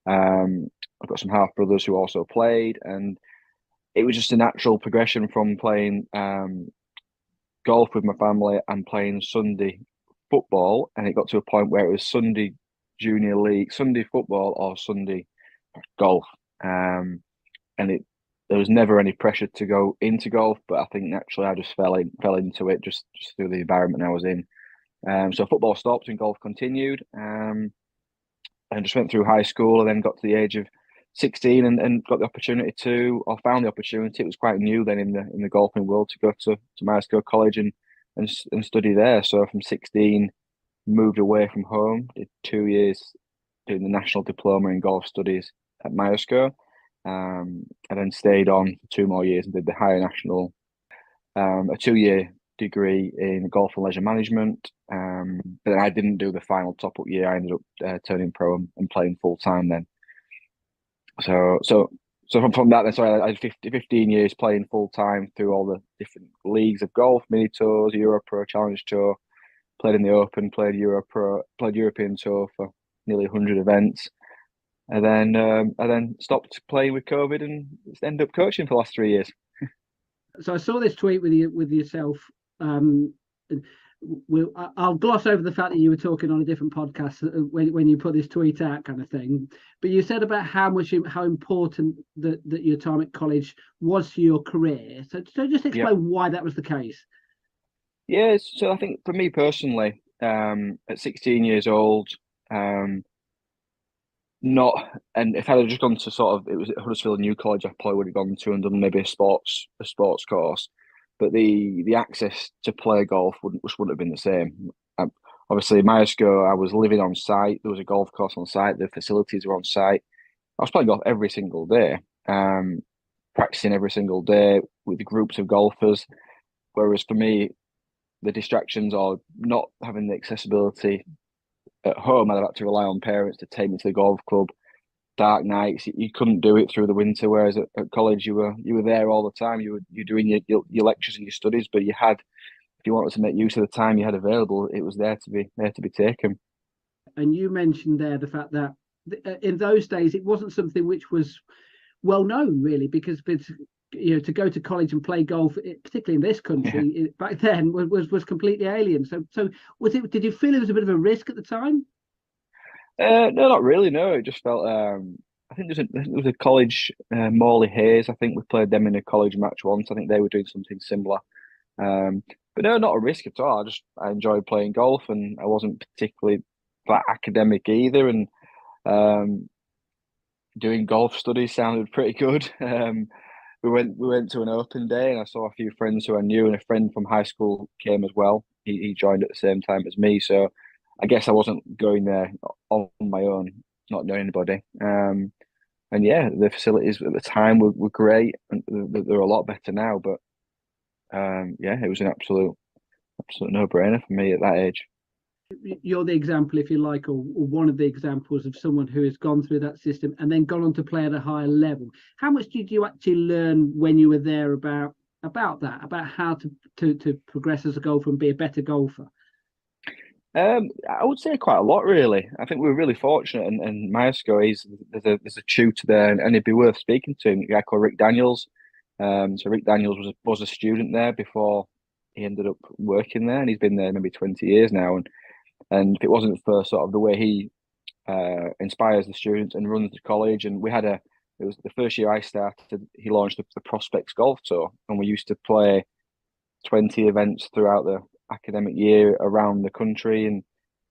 I've got some half brothers who also played, and it was just a natural progression from playing golf with my family and playing Sunday football. And it got to a point where it was Sunday Junior League, Sunday football or Sunday golf. And there was never any pressure to go into golf, but I think naturally I just fell into it just through the environment I was in. So football stopped and golf continued. And just went through high school, and then got to the age of 16 and got the opportunity found the opportunity. It was quite new then in the golfing world to go to Myerscough College and study there. So from 16, moved away from home, did 2 years doing the National Diploma in Golf Studies at Myerscough, and then stayed on for 2 more years and did the Higher National, a 2-year degree in golf and leisure management. But then I didn't do the final top-up year. I ended up turning pro and playing full-time then. So from that, then, sorry, I had 15 years playing full-time through all the different leagues of golf, mini tours, Euro Pro, Challenge Tour, played in the Open, played Euro Pro, played European Tour for nearly 100 events. And then I stopped playing with COVID and ended up coaching for the last 3 years. So I saw this tweet with yourself. I'll gloss over the fact that you were talking on a different podcast when you put this tweet out, kind of thing. But you said about how important that your time at college was to your career. So just explain why that was the case. Yeah, so I think for me personally, at 16 years old, and if I had just gone to it was at Huddersfield New College, I probably would have gone to and done maybe a sports course. But the access to play golf wouldn't have been the same. Obviously, Myerscough, I was living on site. There was a golf course on site. The facilities were on site. I was playing golf every single day, practicing every single day with the groups of golfers. Whereas for me, the distractions or not having the accessibility at home, I'd have to rely on parents to take me to the golf club. Dark nights, you couldn't do it through the winter, whereas at college you were there all the time. You're doing your lectures and your studies, but you had, if you wanted to make use of the time you had available, it was there to be taken. And you mentioned there the fact that in those days it wasn't something which was well known, really, because to go to college and play golf, particularly in this country back then, was completely alien. So was it? Did you feel it was a bit of a risk at the time? No, not really. No, it just felt. I think there was a college, Morley Hayes. I think we played them in a college match once. I think they were doing something similar. But no, not a risk at all. I enjoyed playing golf, and I wasn't particularly that academic either. And doing golf studies sounded pretty good. We went to an open day, and I saw a few friends who I knew, and a friend from high school came as well. He joined at the same time as me, so I guess I wasn't going there on my own, not knowing anybody. And yeah, the facilities at the time were great, and they're a lot better now. But yeah, it was an absolute no-brainer for me at that age. You're the example, if you like, or one of the examples of someone who has gone through that system and then gone on to play at a higher level. How much did you actually learn when you were there about how to progress as a golfer and be a better golfer? I would say quite a lot, really. I think we were really fortunate, and Maesco, there's a tutor there, and it'd be worth speaking to him. A guy called Rick Daniels. So Rick Daniels was a student there before he ended up working there, and he's been there maybe 20 years now. And if it wasn't for sort of the way he inspires the students and runs the college, and it was the first year I started, he launched the Prospects Golf Tour, and we used to play 20 events throughout the academic year around the country and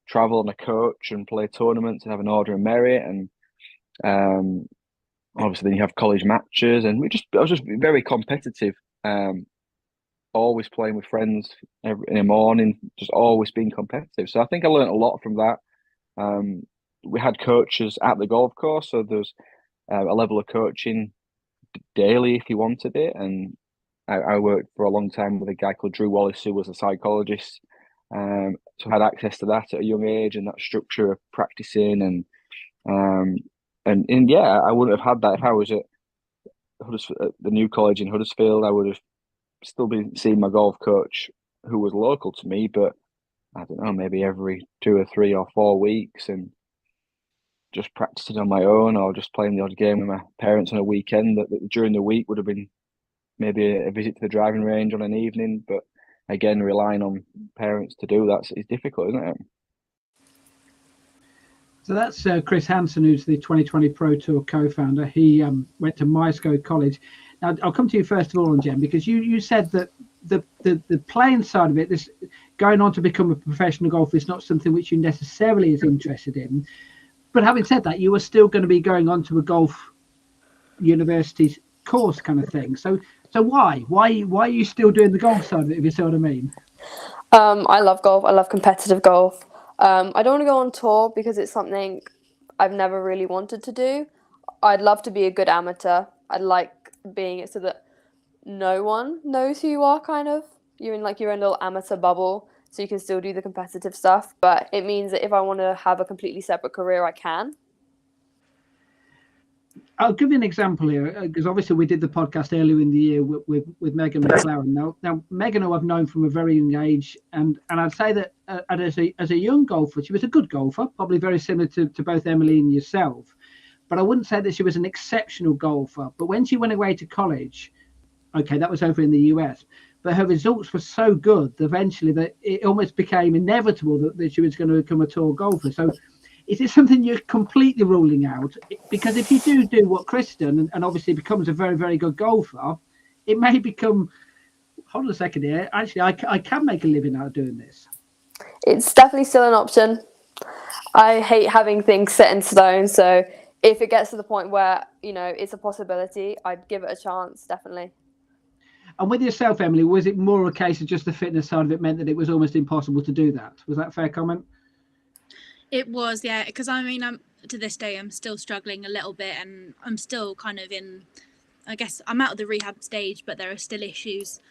travel on a coach and play tournaments and have an order of merit. And obviously then you have college matches, and I was just very competitive. Always playing with friends in the morning, just always being competitive. So I think I learned a lot from that. We had coaches at the golf course, so there's a level of coaching daily if you wanted it. And I worked for a long time with a guy called Drew Wallace, who was a psychologist. So I had access to that at a young age, and that structure of practicing and yeah, I wouldn't have had that if I was at the new college in Huddersfield. I would have still been seeing my golf coach, who was local to me, but I don't know, maybe every 2 or 3 or 4 weeks, and just practicing on my own, or just playing the odd game with my parents on a weekend. That during the week would have been maybe a visit to the driving range on an evening, but again, relying on parents to do that is difficult, isn't it? So that's Chris Hanson, who's the 2020 Pro Tour co-founder. He went to Maesco College. Now, I'll come to you first of all, Jen, because you said that the playing side of it, this going on to become a professional golfer, is not something which you necessarily is interested in. But having said that, you were still going to be going on to a golf university course kind of thing. So why are you still doing the golf side of it, if you see what I mean? I love golf. I love competitive golf. I don't want to go on tour because it's something I've never really wanted to do. I'd love to be a good amateur. I'd like being it so that no one knows who you are, kind of. You're in your own little amateur bubble, so you can still do the competitive stuff. But it means that if I want to have a completely separate career, I can. I'll give you an example here, because obviously we did the podcast earlier in the year with Megan McLaren. Now Megan, who I've known from a very young age, and I'd say that as a young golfer, she was a good golfer, probably very similar to both Emily and yourself. But I wouldn't say that she was an exceptional golfer. But when she went away to college, okay, that was over in the US, but her results were so good eventually that it almost became inevitable that she was going to become a tour golfer. So is it something you're completely ruling out? Because if you do what Chris done and obviously becomes a very, very good golfer, it may become, hold on a second here, actually I can make a living out of doing this. It's definitely still an option. I hate having things set in stone, so if it gets to the point where, it's a possibility, I'd give it a chance, definitely. And with yourself, Emily, was it more a case of just the fitness side of it meant that it was almost impossible to do that? Was that a fair comment? It was, yeah, because to this day, I'm still struggling a little bit, and I'm still kind of I guess I'm out of the rehab stage, but there are still issues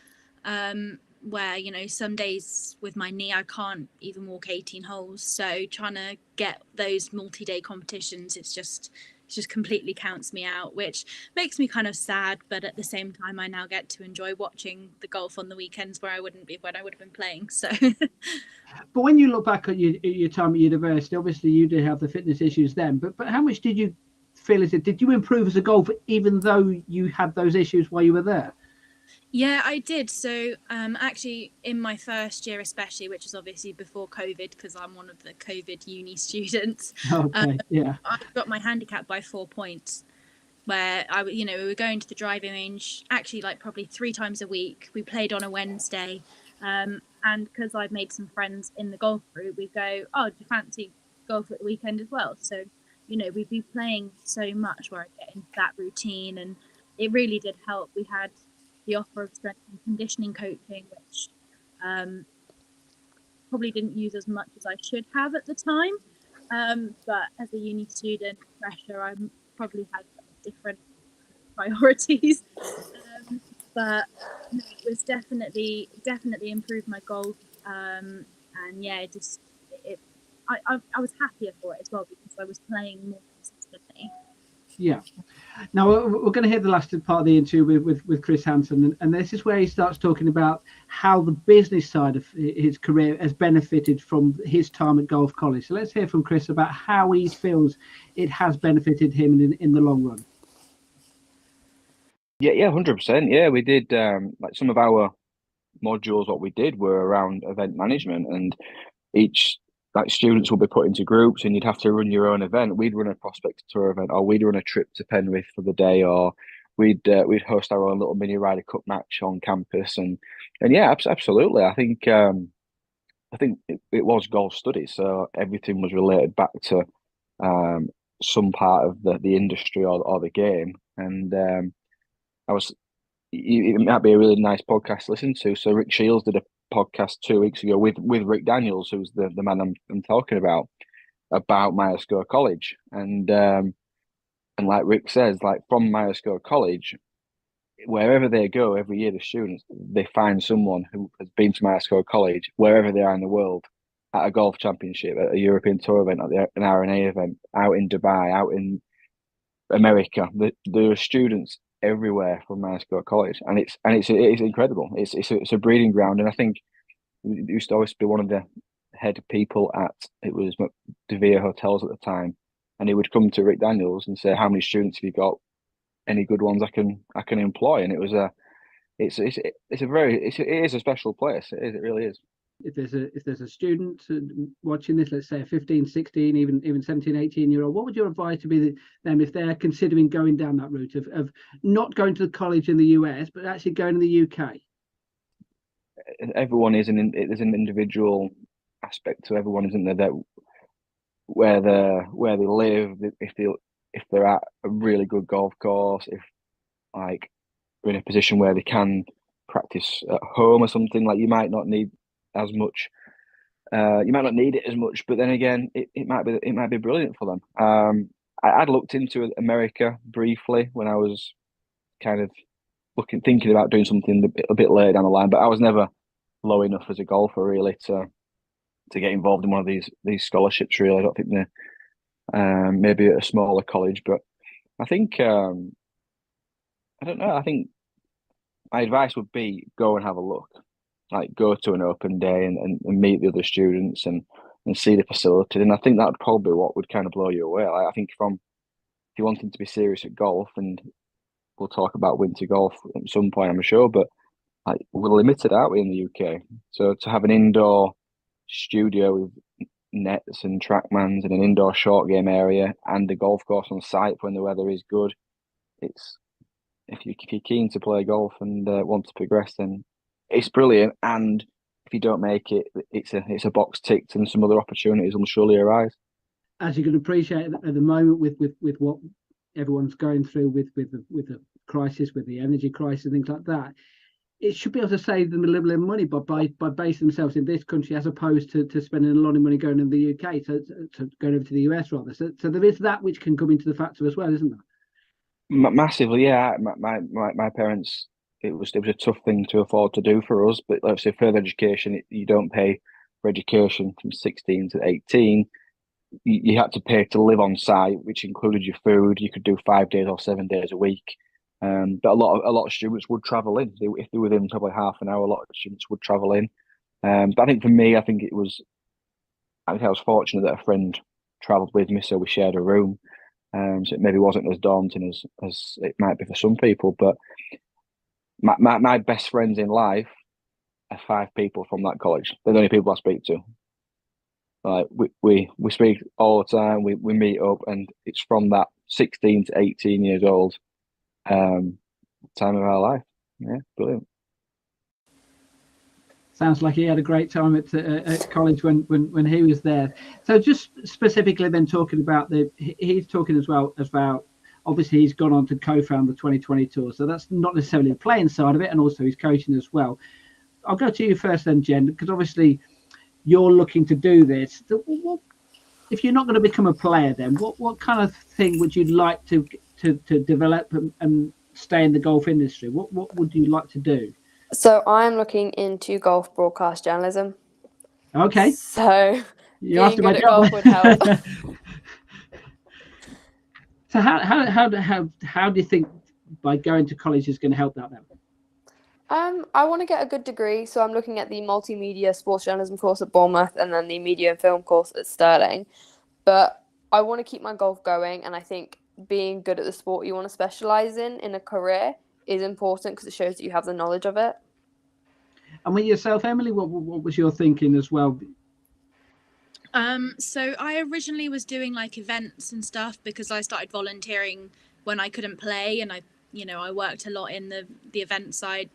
where, some days with my knee, I can't even walk 18 holes. So trying to get those multi-day competitions, it's just completely counts me out, which makes me kind of sad. But at the same time, I now get to enjoy watching the golf on the weekends where I wouldn't be when I would have been playing. So, but when you look back at your time at university, obviously you did have the fitness issues then. But how much did you feel did you improve as a golfer even though you had those issues while you were there? Yeah, I did. So actually in my first year especially, which was obviously before COVID, because I'm one of the COVID uni students, Okay, yeah. I got my handicap by 4 points, where we were going to the driving range actually like probably 3 times a week. We played on a Wednesday, and because I've made some friends in the golf group, we go, oh, do you fancy golf at the weekend as well? So we'd be playing so much where I get into that routine, and it really did help. We had the offer of strength and conditioning coaching, which probably didn't use as much as I should have at the time, but as a uni student fresher, I probably had different priorities. But it was definitely improved my golf, and yeah, I was happier for it as well because I was playing more consistently. Yeah. Now we're going to hear the last part of the interview with Chris Hanson, and this is where he starts talking about how the business side of his career has benefited from his time at Golf College. So let's hear from Chris about how he feels it has benefited him in the long run. Yeah, 100%. Yeah, we did like some of our modules. What we did were around event management, and each like students will be put into groups, and you'd have to run your own event. We'd run a prospect tour event, or we'd run a trip to Penrith for the day, or we'd host our own little mini Ryder Cup match on campus, and yeah, absolutely. I think it was golf studies, so everything was related back to some part of the industry or the game, and I was. It might be a really nice podcast to listen to. So Rick Shields did a podcast 2 weeks ago with Rick Daniels, who's the man I'm talking about Myerscough College, and like Rick says, like from Myerscough College, wherever they go every year, the students they find someone who has been to Myerscough College wherever they are in the world, at a golf championship, at a European Tour event, at an R&A event, out in Dubai, out in America. There are students everywhere from Myerscough College, and it's incredible. It's a breeding ground, and I think it used to always be one of the head people at it was De Vere Hotels at the time, and he would come to Rick Daniels and say, "How many students have you got? Any good ones I can employ?" And it was it is a special place. It really is. If there's a student watching this, let's say a 15, 16, even 17, 18-year-old, what would your advice to be them if they're considering going down that route of not going to the college in the US, but actually going to the UK? Everyone is there's an individual aspect to everyone, isn't there? That where they live, if they're at a really good golf course, if like they're in a position where they can practice at home or something, like you might not need as much. You might not need it as much, but then again, it might be brilliant for them. I'd looked into America briefly when I was kind of thinking about doing something a bit later down the line, but I was never low enough as a golfer really to get involved in one of these scholarships. Really, I don't think they're maybe at a smaller college, but I think I don't know. I think my advice would be go and have a look. Like go to an open day and meet the other students and see the facility. And I think that'd probably what would kind of blow you away. Like, I think if you're wanting to be serious at golf, and we'll talk about winter golf at some point, I'm sure, but like we're limited, aren't we, in the UK? So to have an indoor studio with nets and trackmans and an indoor short game area and a golf course on site when the weather is good, it's if you're keen to play golf and want to progress, then it's brilliant. And if you don't make it, it's a box ticked, and some other opportunities will surely arise. As you can appreciate at the moment, with what everyone's going through with the crisis, with the energy crisis, and things like that, it should be able to save them a little bit of money by basing themselves in this country as opposed to spending a lot of money going to the UK, to going over to the US rather. So there is that which can come into the factor as well, isn't there? Massively, yeah. My parents, it was a tough thing to afford to do for us, but let's say further education, you don't pay for education from 16 to 18. You had to pay to live on site, which included your food. You could do 5 days or 7 days a week. But a lot of students would travel in. If they were within probably half an hour, a lot of students would travel in. But I think for me, I think I was fortunate that a friend travelled with me, so we shared a room. So it maybe wasn't as daunting as it might be for some people. But my best friends in life are 5 people from that college. They're the only people I speak to. Like we speak all the time. We meet up, and it's from that 16 to 18 years old time of our life. Yeah, brilliant. Sounds like he had a great time at college when he was there. So just specifically then talking about he's talking as well about, obviously he's gone on to co-found the 2020 tour. So that's not necessarily the playing side of it, and also he's coaching as well. I'll go to you first then, Jen, because obviously you're looking to do this. If you're not going to become a player, then what kind of thing would you like to develop and stay in the golf industry? What would you like to do? So I'm looking into golf broadcast journalism. Okay. So being good at golf would help. So how do you think by going to college is going to help that then? I want to get a good degree, so I'm looking at the multimedia sports journalism course at Bournemouth and then the media and film course at Stirling. But I want to keep my golf going, and I think being good at the sport you want to specialise in a career is important because it shows that you have the knowledge of it. And with yourself, Emily, what was your thinking as well? So I originally was doing like events and stuff because I started volunteering when I couldn't play, and I worked a lot in the event side,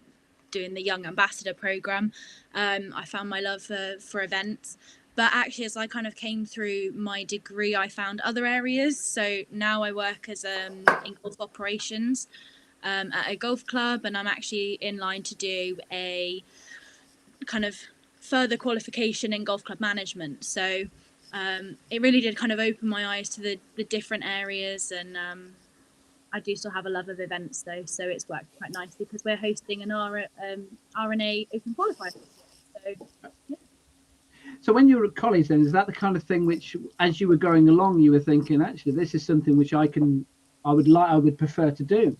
doing the Young Ambassador program. I found my love for events, but actually as I kind of came through my degree, I found other areas. So now I work as in golf operations at a golf club, and I'm actually in line to do a kind of further qualification in golf club management. So it really did kind of open my eyes to the different areas, and I do still have a love of events though, so it's worked quite nicely because we're hosting an RNA Open Qualifier. So, yeah. So when you were at college then, is that the kind of thing which, as you were going along, you were thinking, actually, this is something which I would prefer to do?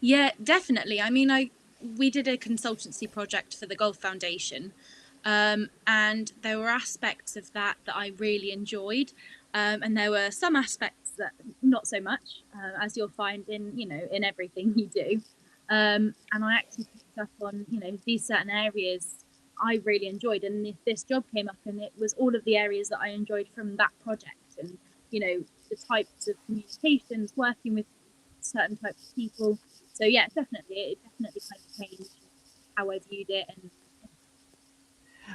Yeah, definitely. I mean, we did a consultancy project for the Golf Foundation, and there were aspects of that I really enjoyed, and there were some aspects that not so much, as you'll find in everything you do. And I actually picked up on these certain areas I really enjoyed, and this job came up, and it was all of the areas that I enjoyed from that project, and the types of communications, working with certain types of people. So yeah, it definitely kind of changed how I viewed it. And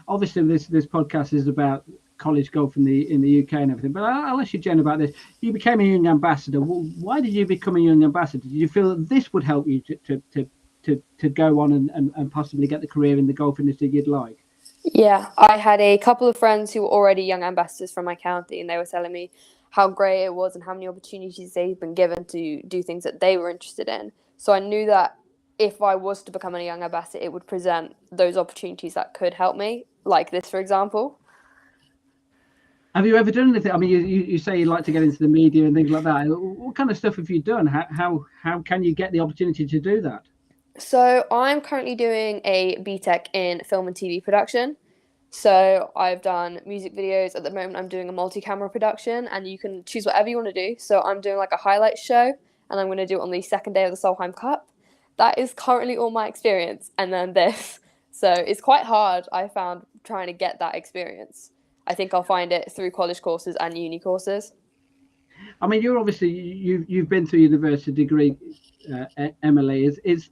obviously this podcast is about college golf in the UK and everything, but I'll ask you, Jen, about this. You became a young ambassador. Why did you become a young ambassador? Did you feel that this would help you to go on and possibly get the career in the golf industry you'd like? Yeah, I had a couple of friends who were already young ambassadors from my county, and they were telling me how great it was and how many opportunities they've been given to do things that they were interested in. So I knew that if I was to become a young ambassador, it would present those opportunities that could help me, like this, for example. Have you ever done anything? I mean, you say you like to get into the media and things like that. What kind of stuff have you done? How can you get the opportunity to do that? So I'm currently doing a BTEC in film and TV production. So I've done music videos. At the moment, I'm doing a multi-camera production, and you can choose whatever you want to do. So I'm doing like a highlights show, and I'm going to do it on the second day of the Solheim Cup. That is currently all my experience. And then this. So it's quite hard, I found, trying to get that experience. I think I'll find it through college courses and uni courses. I mean, you're obviously, you've been through university degree, Emily. Is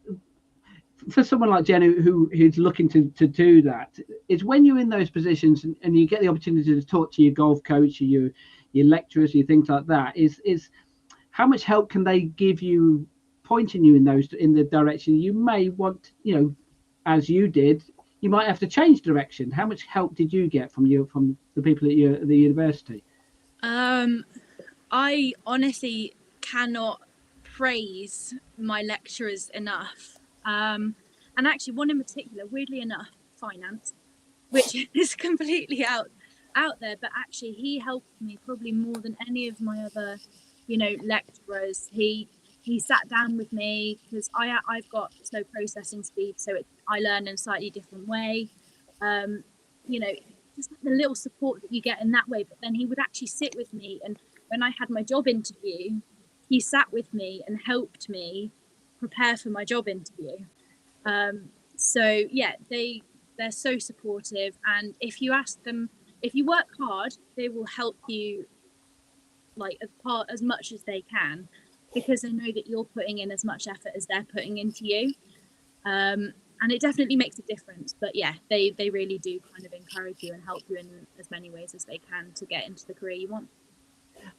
for someone like Jen who's looking to do that, it's when you're in those positions and you get the opportunity to talk to your golf coach, your lecturers, your things like that, is how much help can they give you, pointing you in the direction you may want, as you did, you might have to change direction. How much help did you get from the people at the university? I honestly cannot praise my lecturers enough. And actually one in particular, weirdly enough, finance, which is completely out there, but actually he helped me probably more than any of my other, lecturers. He sat down with me because I've got slow processing speed, so I learn in a slightly different way. Just the little support that you get in that way. But then he would actually sit with me, and when I had my job interview, he sat with me and helped me prepare for my job interview. So yeah, they're so supportive, and if you ask them, if you work hard, they will help you like as much as they can, because they know that you're putting in as much effort as they're putting into you. And it definitely makes a difference. But yeah, they really do kind of encourage you and help you in as many ways as they can to get into the career you want.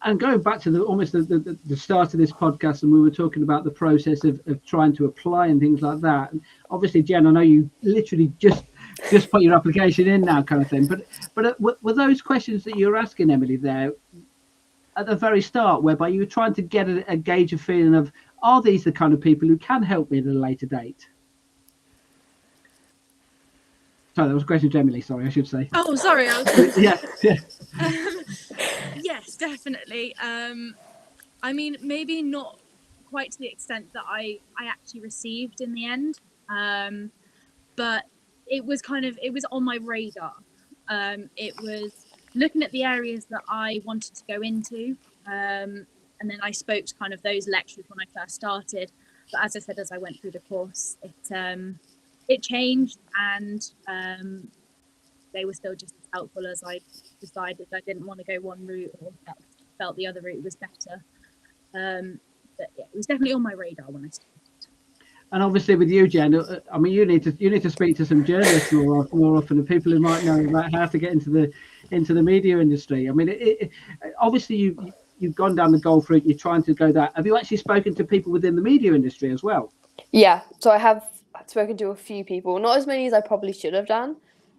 And going back to the start of this podcast, and we were talking about the process of trying to apply and things like that. And obviously, Jen, I know you literally just put your application in now, kind of thing. But were those questions that you were asking Emily there at the very start, whereby you were trying to get a gauge of feeling of, are these the kind of people who can help me at a later date? Sorry, that was a question to Emily. Sorry, I should say. Oh, sorry. Yeah. Yes, definitely. I mean, maybe not quite to the extent that I actually received in the end, but it was on my radar. It was looking at the areas that I wanted to go into, and then I spoke to kind of those lecturers when I first started. But as I said, as I went through the course, it changed, and they were still just as helpful as I decided. I didn't want to go one route, or felt the other route was better. But yeah, it was definitely on my radar when I started. And obviously with you, Jen, I mean, you need to speak to some journalists more often, and people who might know about how to get into the media industry. I mean, obviously you've gone down the golf route. You're trying to go that. Have you actually spoken to people within the media industry as well? Yeah, so I have spoken to a few people, not as many as I probably should have done,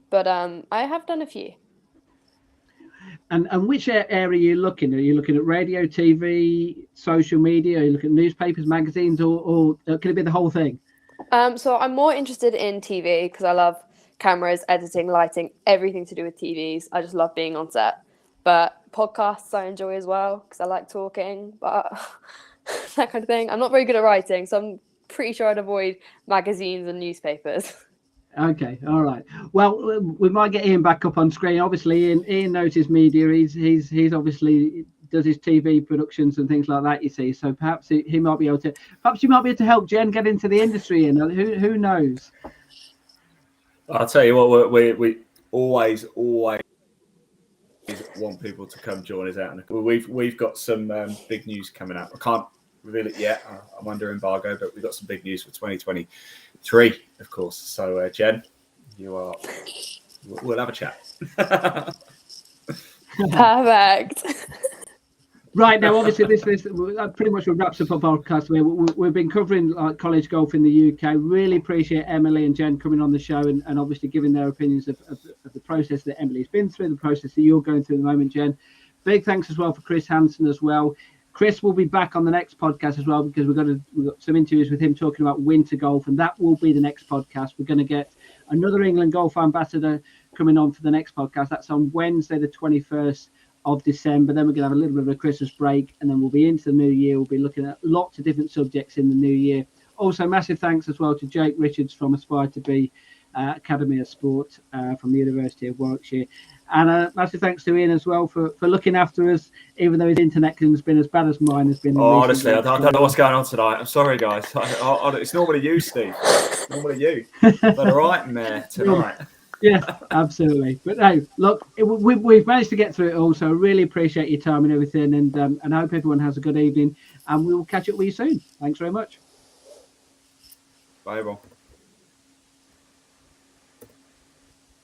but I have done a few. And which area are you looking at? Are you looking at radio, TV, social media? Are you looking at newspapers, magazines, or can it be the whole thing? So I'm more interested in TV because I love cameras, editing, lighting, everything to do with TVs. I just love being on set. But podcasts I enjoy as well because I like talking, but that kind of thing. I'm not very good at writing, so I'm pretty sure I'd avoid magazines and newspapers. Okay, all right. Well, we might get Ian back up on screen. Obviously, Ian knows his media. He's obviously does his TV productions and things like that. You see, so perhaps he might be able to. Perhaps you might be able to help Jen get into the industry. And who knows? I'll tell you what. We always want people to come join us out. And we've got some big news coming up. I can't reveal it yet. I'm under embargo, but we've got some big news for 2023, of course. So, Jen, we'll have a chat. Perfect. Right, now, obviously, this pretty much wraps up our podcast. We've been covering college golf in the UK. Really appreciate Emily and Jen coming on the show and obviously giving their opinions of the process that Emily's been through, the process that you're going through at the moment, Jen. Big thanks as well for Chris Hanson as well. Chris will be back on the next podcast as well, because we've got some interviews with him talking about winter golf, and that will be the next podcast. We're going to get another England golf ambassador coming on for the next podcast. That's on Wednesday, the 21st of December. Then we're going to have a little bit of a Christmas break, and then we'll be into the new year. We'll be looking at lots of different subjects in the new year. Also, massive thanks as well to Jake Richards from Aspire to Be Academy of Sport from the University of Warwickshire. And massive thanks to Ian as well for looking after us, even though his internet has been as bad as mine has been. Honestly, I don't know what's going on tonight. I'm sorry, guys. It's normally you, Steve. Normally you. But a nightmare tonight. Yeah, absolutely. But hey, look, we've managed to get through it all, so I really appreciate your time and everything, and I hope everyone has a good evening, and we will catch up with you soon. Thanks very much. Bye, everyone.